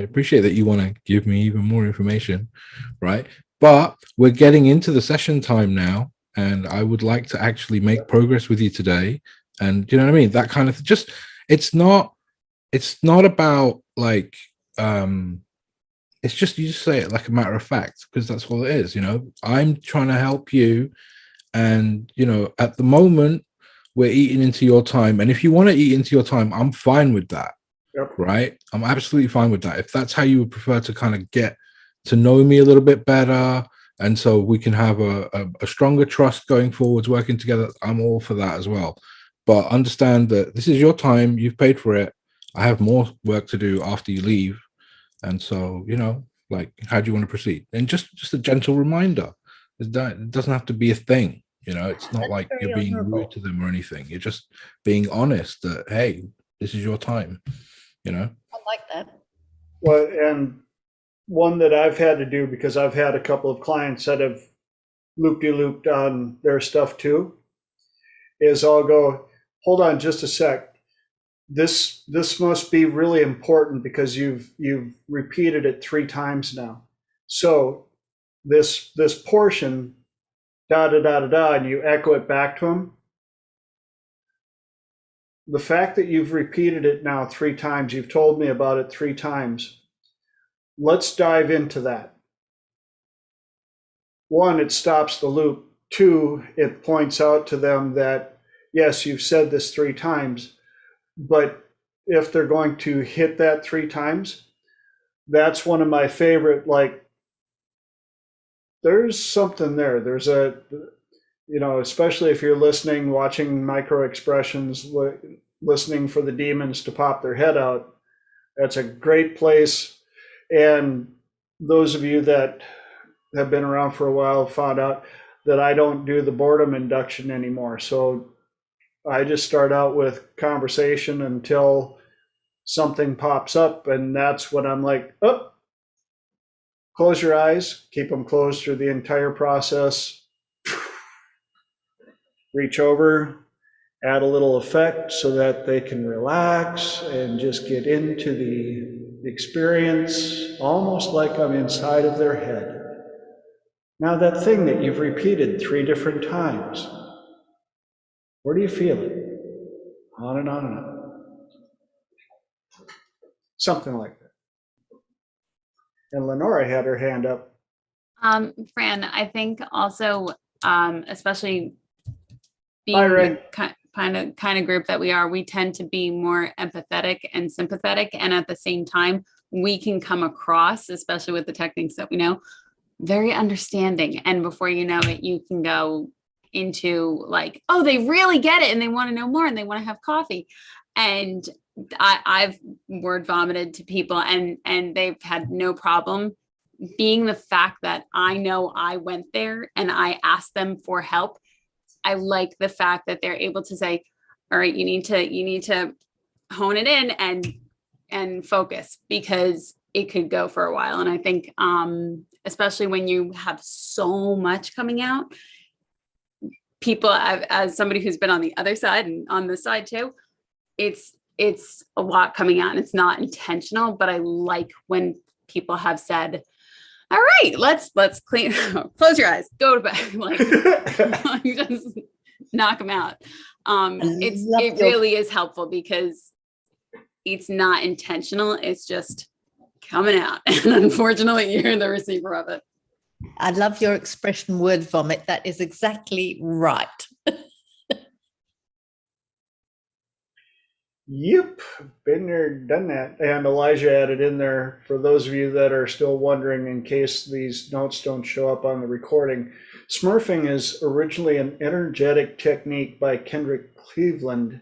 appreciate that you want to give me even more information, right? But we're getting into the session time now, and I would like to actually make progress with you today. And you know what I mean? That kind of just, it's not about like, it's just, you just say it like a matter of fact, because that's all it is. I'm trying to help you. And, at the moment we're eating into your time. And if you want to eat into your time, I'm fine with that. Yep. Right. I'm absolutely fine with that. If that's how you would prefer to kind of get to know me a little bit better, and so we can have a stronger trust going forwards, working together. I'm all for that as well. But understand that this is your time. You've paid for it. I have more work to do after you leave. And so, you know, like, how do you want to proceed? And just a gentle reminder. It doesn't have to be a thing. You know, it's not That's like very you're being honourable. rude to them or anything. You're just being honest that, hey, this is your time, you know? I like that. Well, and one that I've had to do, because I've had a couple of clients that have looped on their stuff too, is I'll go, hold on just a sec. This must be really important because you've repeated it 3 times now. So this portion, da da da da da, and you echo it back to them. The fact that you've repeated it now 3 times, you've told me about it 3 times. Let's dive into that. 1, it stops the loop. 2, it points out to them that, yes, you've said this 3 times, but if they're going to hit that 3 times, that's one of my favorite, like, there's something there. There's a, you know, especially if you're listening, watching micro expressions, listening for the demons to pop their head out, that's a great place. And those of you that have been around for a while have found out that I don't do the boredom induction anymore. So I just start out with conversation until something pops up, and that's when I'm like, oh, close your eyes, keep them closed through the entire process. Reach over, add a little effect so that they can relax and just get into the experience, almost like I'm inside of their head. Now, that thing that you've repeated 3 different times, where do you feel it? On and on and on. Something like that. And Lenora had her hand up. Fran, I think also, especially being Hi, the Ray. kind of group that we are, we tend to be more empathetic and sympathetic, and at the same time, we can come across, especially with the techniques that we know, very understanding. And before you know it, you can go into like, oh, they really get it and they want to know more and they want to have coffee. And I've word vomited to people and they've had no problem, being the fact that I know I went there and I asked them for help. I like the fact that they're able to say, all right, you need to hone it in and focus, because it could go for a while. And I think, especially when you have so much coming out, people, as somebody who's been on the other side and on this side too, it's a lot coming out and it's not intentional, but I like when people have said, all right, let's clean, close your eyes, go to bed, like just knock them out. It really is helpful because it's not intentional. It's just coming out. And unfortunately, you're the receiver of it. I love your expression, word vomit. That is exactly right. Yep, been there, done that. And Elijah added in there, for those of you that are still wondering, in case these notes don't show up on the recording, Smurfing is originally an energetic technique by Kendrick Cleveland,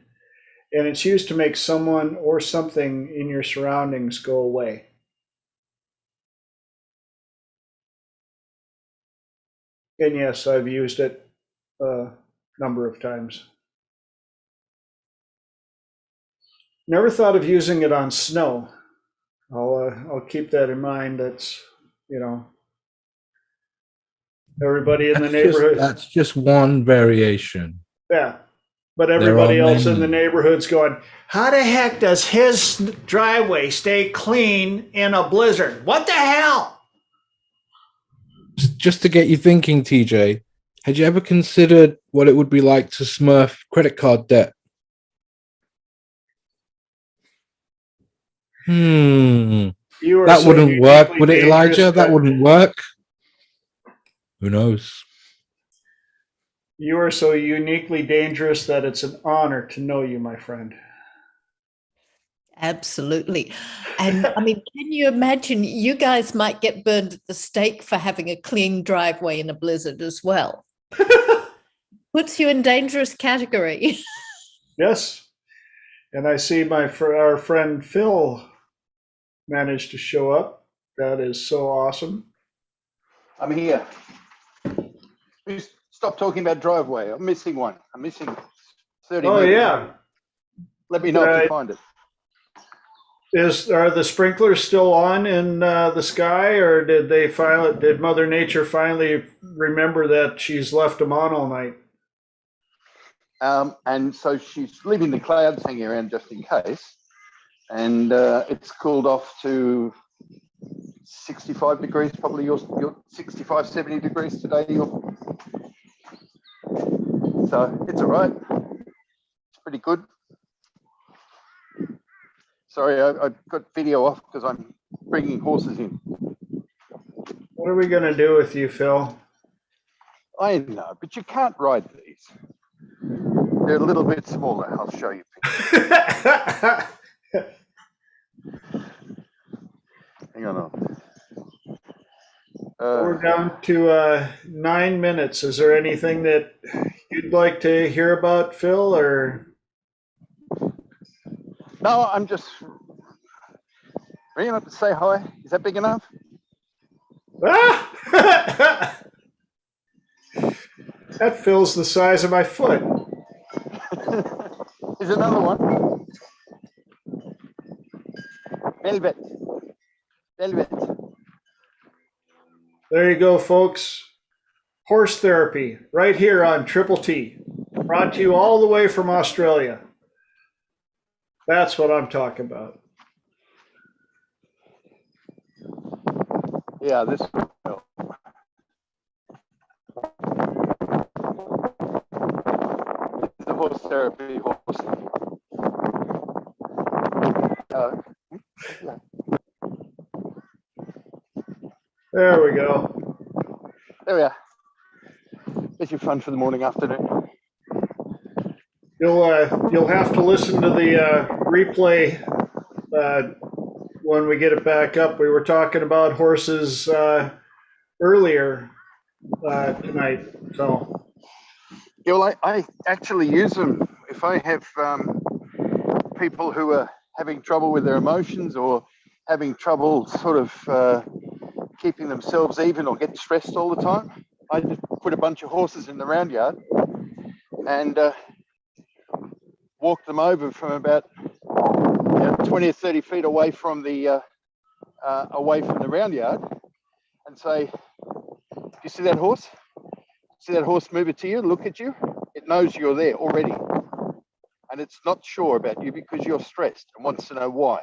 and it's used to make someone or something in your surroundings go away. And yes, I've used it a number of times. Never thought of using it on snow. I'll keep that in mind. That's, you know, everybody in the neighborhood. That's just one variation. Yeah, but everybody else in the neighborhood's going, how the heck does his driveway stay clean in a blizzard? What the hell? Just to get you thinking, TJ, had you ever considered what it would be like to smurf credit card debt? That So wouldn't work, would it, uniquely Elijah? That dangerous wouldn't work. Who knows? You are so uniquely dangerous that it's an honor to know you, my friend. Absolutely. And I mean, can you imagine you guys might get burned at the stake for having a clean driveway in a blizzard as well? Puts you in dangerous category. Yes. And I see our friend Phil managed to show up. That is so awesome. I'm here. Please stop talking about driveway. I'm missing one. I'm missing 30 Oh, meters. yeah. Let me know if Right. you find it. Are the sprinklers still on in the sky, or did Mother Nature finally remember that she's left them on all night? And so she's leaving the clouds hanging around just in case. And it's cooled off to 65 degrees, probably you're 65, 70 degrees today. So it's all right. It's pretty good. Sorry, I got video off because I'm bringing horses in. What are we going to do with you, Phil? I know, but you can't ride these. They're a little bit smaller. I'll show you. Hang on. We're down to 9 minutes. Is there anything that you'd like to hear about, Phil, or? No, I'm just ringing up to say hi. Is that big enough? Ah! That fills the size of my foot. Here's another one. Velvet. Velvet. There you go, folks. Horse therapy right here on Triple T. Brought to you all the way from Australia. That's what I'm talking about. Yeah, this will help. This is the horse therapy horse. Yeah. There we go. There we are. There's your fun for the morning, afternoon. You'll have to listen to the replay when we get it back up. We were talking about horses earlier tonight. So Yeah, well, I actually use them if I have people who are having trouble with their emotions or having trouble sort of keeping themselves even or get stressed all the time. I just put a bunch of horses in the round yard and walk them over from about 20 or 30 feet away from the round yard and say, "Do you see that horse? See that horse move it to you, look at you? It knows you're there already. And it's not sure about you because you're stressed and wants to know why.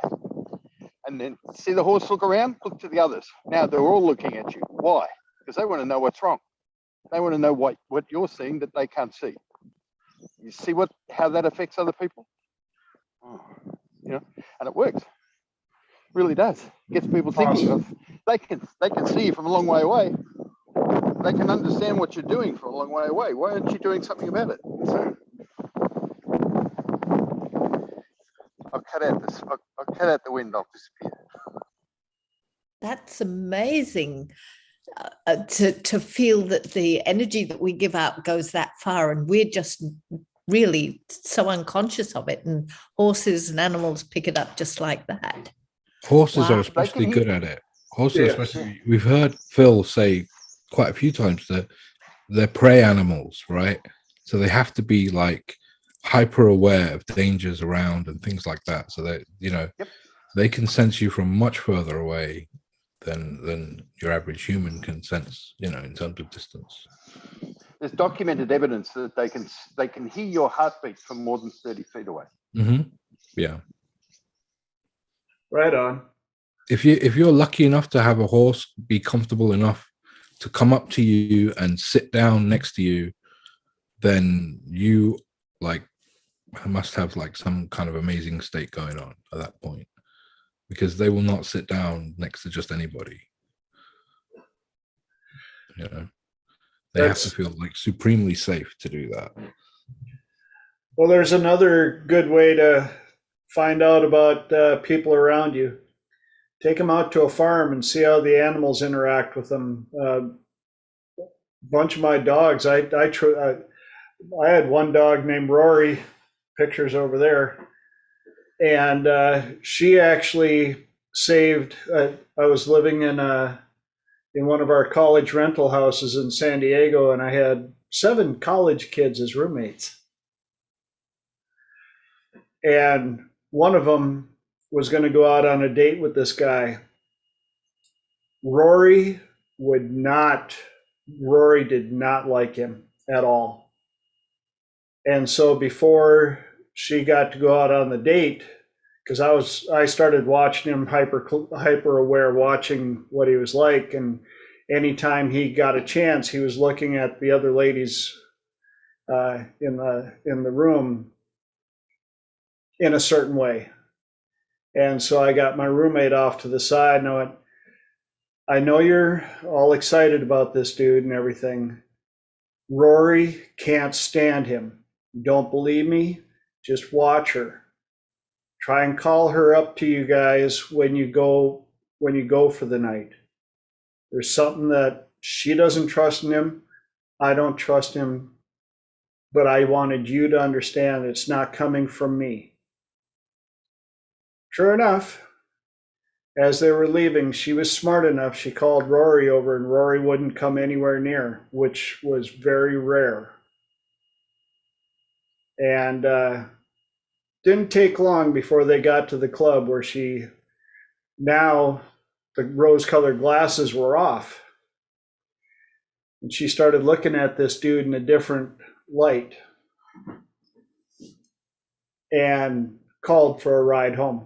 And then see the horse look around, look to the others. Now they're all looking at you. Why? Because they want to know what's wrong. They want to know what you're seeing that they can't see. You see how that affects other people? Oh, and it works. It really does. It gets people thinking of, they can see you from a long way away. They can understand what you're doing from a long way away. Why aren't you doing something about it? So I'll cut out the wind, I'll disappear. That's amazing to feel that the energy that we give out goes that far, and we're just really so unconscious of it. And horses and animals pick it up just like that. Horses are especially good at it. Horses, especially, we've heard Phil say quite a few times that they're prey animals, right? So they have to be like hyper aware of dangers around and things like that. So that they can sense you from much further away than your average human can sense, in terms of distance. There's documented evidence that they can hear your heartbeat from more than 30 feet away. Mm-hmm. Yeah. Right on. If you're lucky enough to have a horse be comfortable enough to come up to you and sit down next to you, then you must have some kind of amazing state going on at that point, because they will not sit down next to just anybody. They have to feel supremely safe to do that. Well, there's another good way to find out about people around you. Take them out to a farm and see how the animals interact with them. Bunch of my dogs, I had one dog named Rory, pictures over there, and she actually saved. I was living in one of our college rental houses in San Diego, and I had 7 college kids as roommates, and one of them was going to go out on a date with this guy. Rory did not like him at all. And so before she got to go out on the date, because I started watching him hyper aware, watching what he was like, and anytime he got a chance, he was looking at the other ladies in the room in a certain way. And so I got my roommate off to the side and I went, I know you're all excited about this dude and everything. Rory can't stand him. You don't believe me? Just watch her. Try and call her up to you guys when you go for the night. There's something that she doesn't trust in him. I don't trust him. But I wanted you to understand it's not coming from me. Sure enough, as they were leaving, she was smart enough. She called Rory over, and Rory wouldn't come anywhere near, which was very rare. And didn't take long before they got to the club where now the rose-colored glasses were off. And she started looking at this dude in a different light and called for a ride home.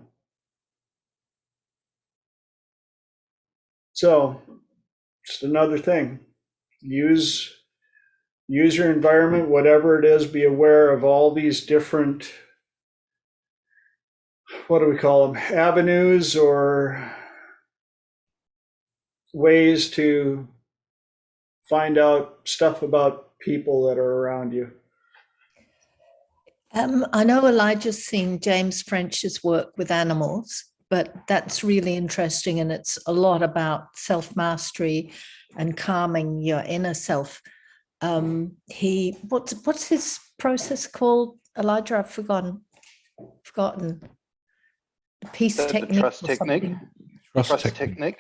So, just another thing. Use your environment, whatever it is. Be aware of all these different, what do we call them, avenues or ways to find out stuff about people that are around you. I know Elijah's seen James French's work with animals, but that's really interesting, and it's a lot about self-mastery and calming your inner self. What's his process called, Elijah? I've forgotten. The peace technique. The trust technique. Trust technique.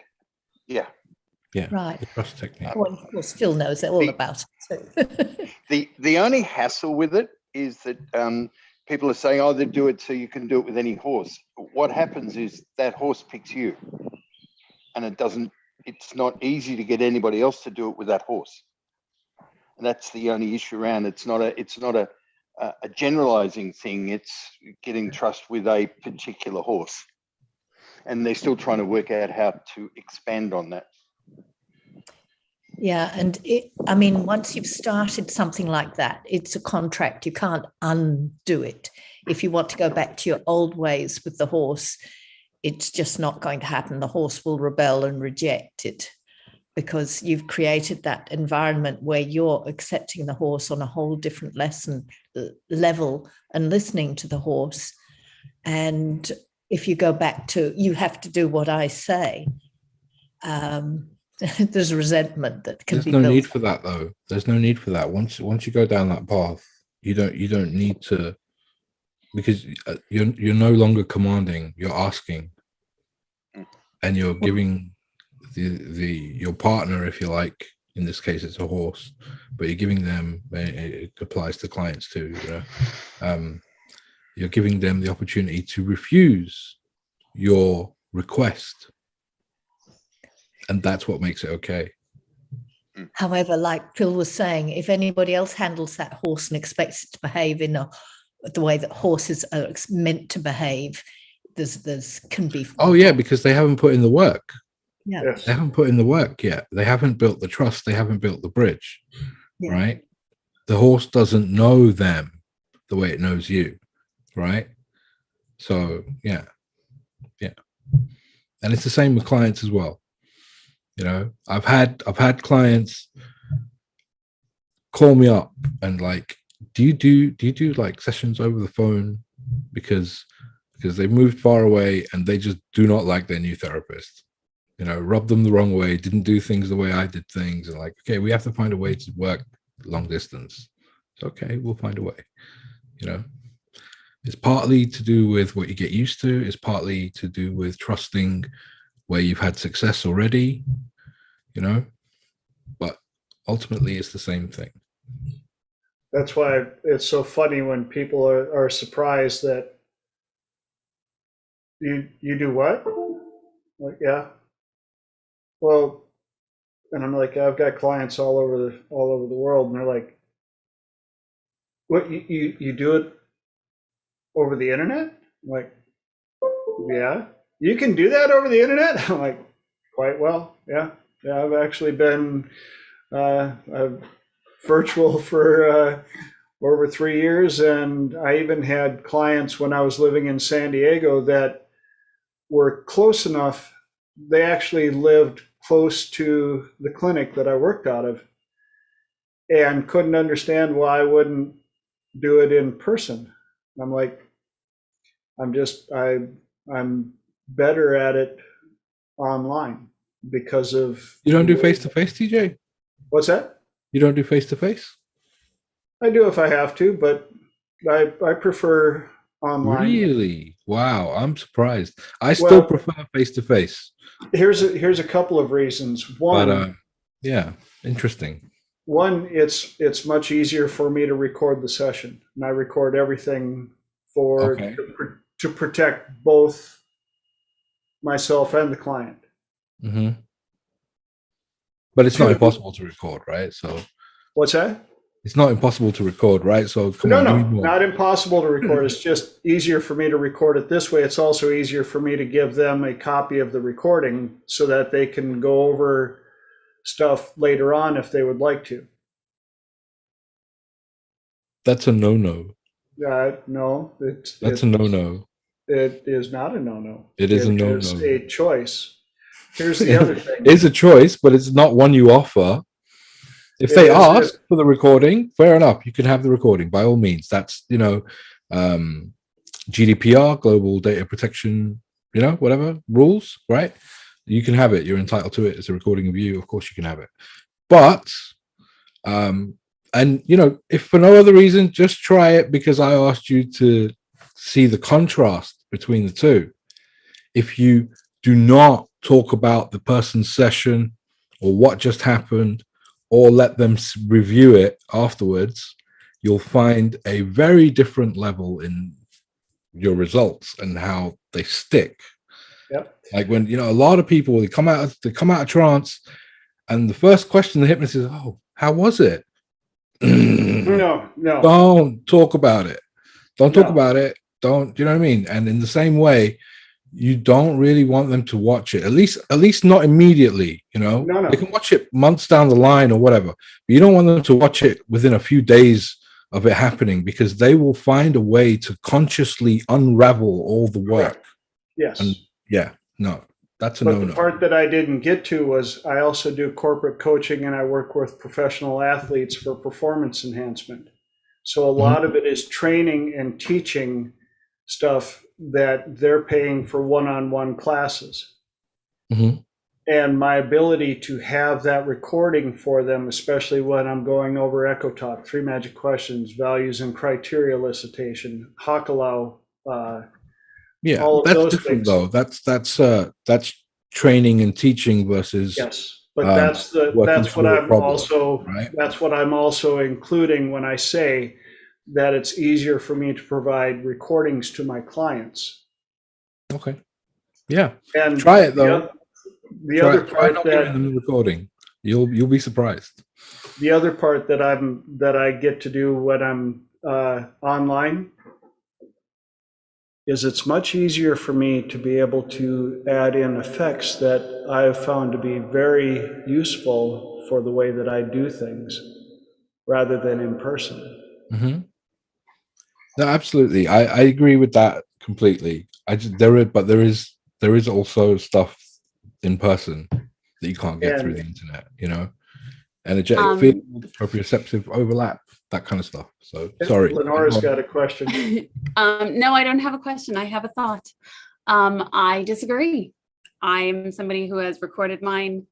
Yeah. Yeah. Right. The trust technique. Well, of course, Phil knows all about it. The only hassle with it is that people are saying, oh, they do it so you can do it with any horse. But what happens is that horse picks you, and it's not easy to get anybody else to do it with that horse. And that's the only issue around. It's not a generalizing thing. It's getting trust with a particular horse. And they're still trying to work out how to expand on that. Yeah, and once you've started something like that, it's a contract. You can't undo it. If you want to go back to your old ways with the horse, it's just not going to happen. The horse will rebel and reject it because you've created that environment where you're accepting the horse on a whole different level and listening to the horse. And if you go back to, you have to do what I say, there's resentment that can be built. There's no need for that, though. There's no need for that. Once you go down that path, you don't need to, because you're no longer commanding. You're asking, and you're giving your partner, if you like. In this case, it's a horse, but you're giving them. It applies to clients too. You're giving them the opportunity to refuse your request. And that's what makes it okay. However, like Phil was saying, if anybody else handles that horse and expects it to behave in the way that horses are meant to behave, there's can be. Oh yeah, because they haven't put in the work. Yeah, Yes. They haven't put in the work yet. They haven't built the trust. They haven't built the bridge. Yeah. Right? The horse doesn't know them the way it knows you. Right? So yeah. And it's the same with clients as well. You know, I've had clients call me up and like, do you do like sessions over the phone? Because because they've moved far away and they just do not like their new therapist. Rubbed them the wrong way, didn't do things the way I did things, and like, okay, we have to find a way to work long distance. It's okay, we'll find a way. It's partly to do with what you get used to. It's partly to do with trusting where you've had success already, but ultimately it's the same thing. That's why it's so funny when people are surprised that you do what? Like, yeah. Well, and I'm like, I've got clients all over the world, and they're like, what, you do it over the internet? I'm like, yeah, you can do that over the internet? I'm like, quite well, yeah. I've actually been virtual for over 3 years, and I even had clients when I was living in San Diego that were close enough. They actually lived close to the clinic that I worked out of, and couldn't understand why I wouldn't do it in person. I'm like, I'm better at it online because of. You don't do face-to-face, TJ? What's that? You don't do face-to-face? I do if I have to, but I prefer online. Really? Wow, I'm surprised. I still prefer face-to-face. Here's a couple of reasons. One, but, yeah, interesting. One, it's much easier for me to record the session, and I record everything to protect both myself and the client. Mm-hmm. But it's not impossible to record, right? So what's that? It's not impossible to record, right? So No, not impossible to record. It's just easier for me to record it this way. It's also easier for me to give them a copy of the recording so that they can go over stuff later on if they would like to. That's a no-no. No, that's a no-no. It is not a no-no. It is a no-no. It's a choice. Here's the other thing. It's a choice, but it's not one you offer. If they ask for the recording, fair enough. You can have the recording by all means. That's, GDPR, global data protection, whatever rules, right? You can have it. You're entitled to it. It's a recording of you. Of course you can have it. But, if for no other reason, just try it because I asked you to see the contrast between the two. If you do not talk about the person's session or what just happened, or let them review it afterwards, you'll find a very different level in your results and how they stick. Yep. Like when, a lot of people, they come out of trance, and the first question the hypnotist is, "Oh, how was it?" No. Don't talk about it. Don't talk about it. Don't, you know what I mean? And in the same way, you don't really want them to watch it, at least not immediately, No. They can watch it months down the line or whatever, but you don't want them to watch it within a few days of it happening, because they will find a way to consciously unravel all the work. Correct. Yes. And that's a but no-no. The part that I didn't get to was I also do corporate coaching, and I work with professional athletes for performance enhancement. So a lot of it is training and teaching stuff that they're paying for one-on-one classes. Mm-hmm. And my ability to have that recording for them, especially when I'm going over Echo Talk, 3 magic questions, values and criteria elicitation, Hakalau, all of that's those different things. Though. That's training and teaching versus but that's what I'm also right? That's what I'm also including when I say that it's easier for me to provide recordings to my clients. Okay. Yeah. And try it though. The other part that the recording, you'll be surprised. The other part that I get to do when I'm online is it's much easier for me to be able to add in effects that I've found to be very useful for the way that I do things rather than in person. Mm-hmm. No, absolutely. I agree with that completely. There is also stuff in person that you can't get through the internet, energetic field, proprioceptive overlap, that kind of stuff. So sorry. Lenora's got a question. No, I don't have a question. I have a thought. I disagree. I'm somebody who has recorded mine,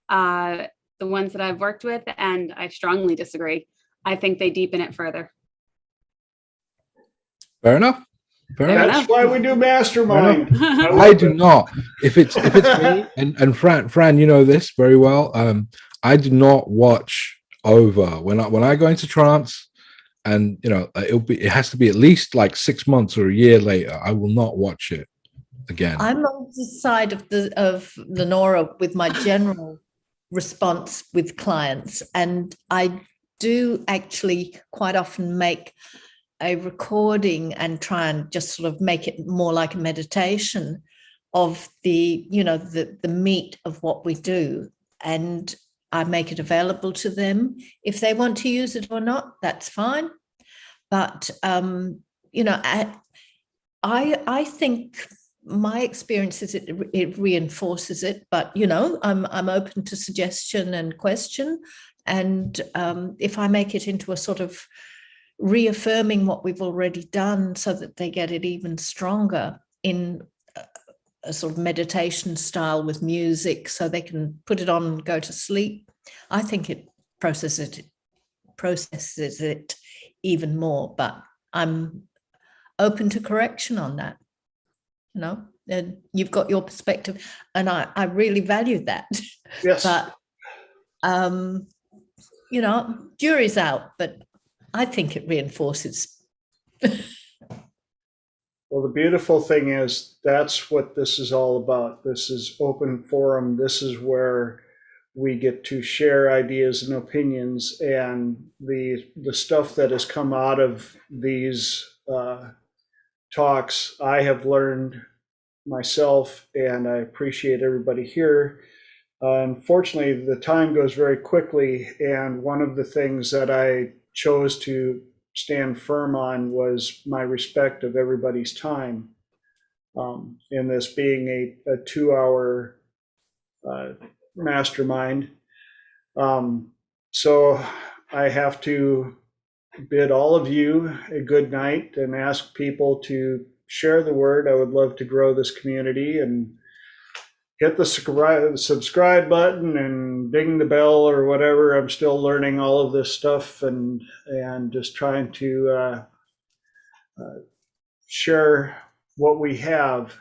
the ones that I've worked with, and I strongly disagree. I think they deepen it further. Fair enough. That's why we do mastermind. I do not. If it's me and Fran, you know this very well. I do not watch over when I go into trance, and it has to be at least like 6 months or a year later. I will not watch it again. I'm on the side of Lenora with my general response with clients, and I do actually quite often make a recording and try and just sort of make it more like a meditation of the meat of what we do, and I make it available to them. If they want to use it or not, that's fine. But I think my experience is it reinforces it. But I'm open to suggestion and question, and if I make it into a sort of reaffirming what we've already done so that they get it even stronger in a sort of meditation style with music so they can put it on and go to sleep, I think it processes it even more. But I'm open to correction on that. And you've got your perspective, and I really value that. Yes. But jury's out, but I think it reinforces. Well, the beautiful thing is that's what this is all about. This is open forum. This is where we get to share ideas and opinions, and the stuff that has come out of these talks, I have learned myself, and I appreciate everybody here. Unfortunately, the time goes very quickly, and one of the things that I chose to stand firm on was my respect of everybody's time, in this being a 2-hour mastermind. So I have to bid all of you a good night and ask people to share the word. I would love to grow this community, and hit the subscribe button and ding the bell or whatever. I'm still learning all of this stuff, and just trying to share what we have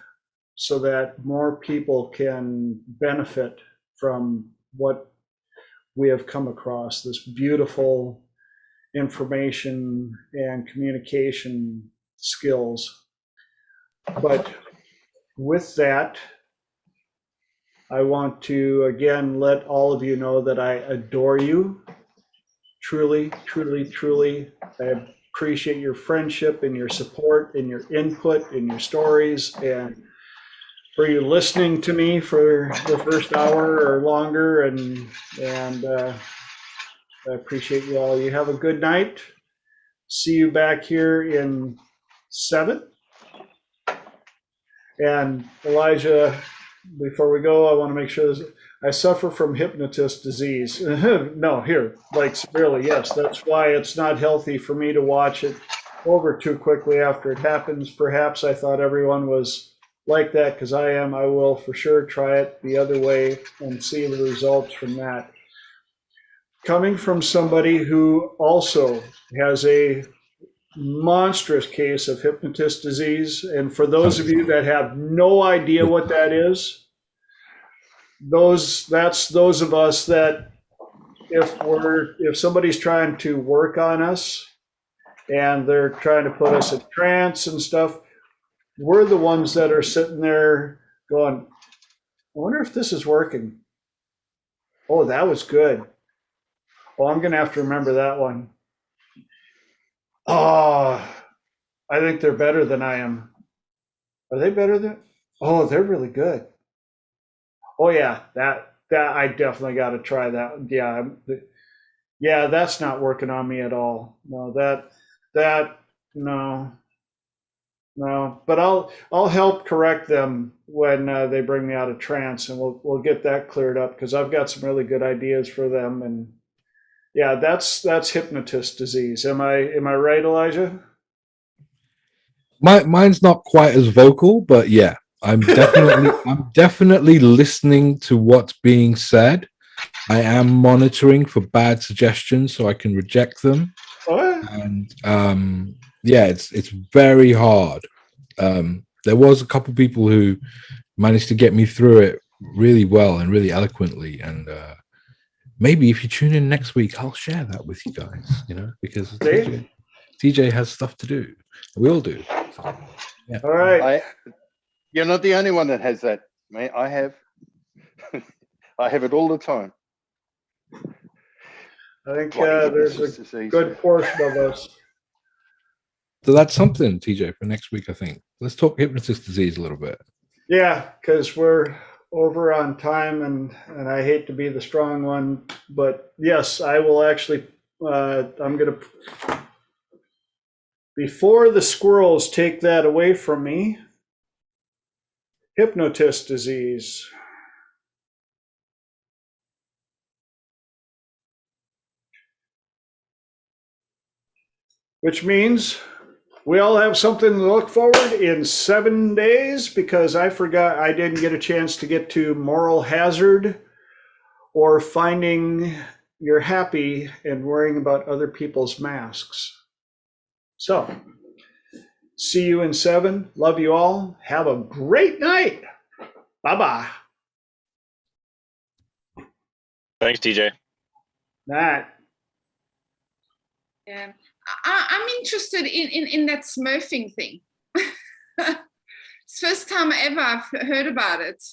so that more people can benefit from what we have come across, this beautiful information and communication skills. But with that, I want to again let all of you know that I adore you. Truly, truly, truly. I appreciate your friendship and your support and your input and your stories, and for you listening to me for the first hour or longer. And I appreciate you all. You have a good night. See you back here in 7. And Elijah, before we go, I want to make sure I suffer from hypnotist disease. No, here, like severely, yes. That's why it's not healthy for me to watch it over too quickly after it happens. Perhaps I thought everyone was like that, because I am. I will for sure try it the other way and see the results from that. Coming from somebody who also has a monstrous case of hypnotist disease, and for those of you that have no idea what that is, that's those of us that if somebody's trying to work on us and they're trying to put us in trance and stuff, we're the ones that are sitting there going, I wonder if this is working. Oh, that was good. Oh, I'm gonna have to remember that one. Oh, I think they're better than I am. Are they better than? Oh, they're really good. Oh yeah, that I definitely got to try that. Yeah, that's not working on me at all. No, no. But I'll help correct them when they bring me out of trance, and we'll get that cleared up, because I've got some really good ideas for them, and Yeah, that's hypnotist disease. Am I right, Elijah? Mine's not quite as vocal, but yeah, I'm definitely listening to what's being said. I am monitoring for bad suggestions so I can reject them. What? And yeah, it's very hard. There was a couple people who managed to get me through it really well and really eloquently. And maybe if you tune in next week, I'll share that with you guys, because TJ has stuff to do. We all do. So, yeah. All right. You're not the only one that has that, mate. I have. I have it all the time. I think there's a good portion of us. So that's something, TJ, for next week, I think. Let's talk hypnotist disease a little bit. Yeah, because we're over on time, and I hate to be the strong one, but yes, I will actually, I'm going to, before the squirrels take that away from me, hypnotist disease. Which means we all have something to look forward in 7 days, because I forgot, I didn't get a chance to get to moral hazard or finding you're happy and worrying about other people's masks. So, see you in 7. Love you all. Have a great night. Bye-bye. Thanks, TJ. Matt. Yeah, I'm interested in that Smurfing thing. It's the first time ever I've heard about it.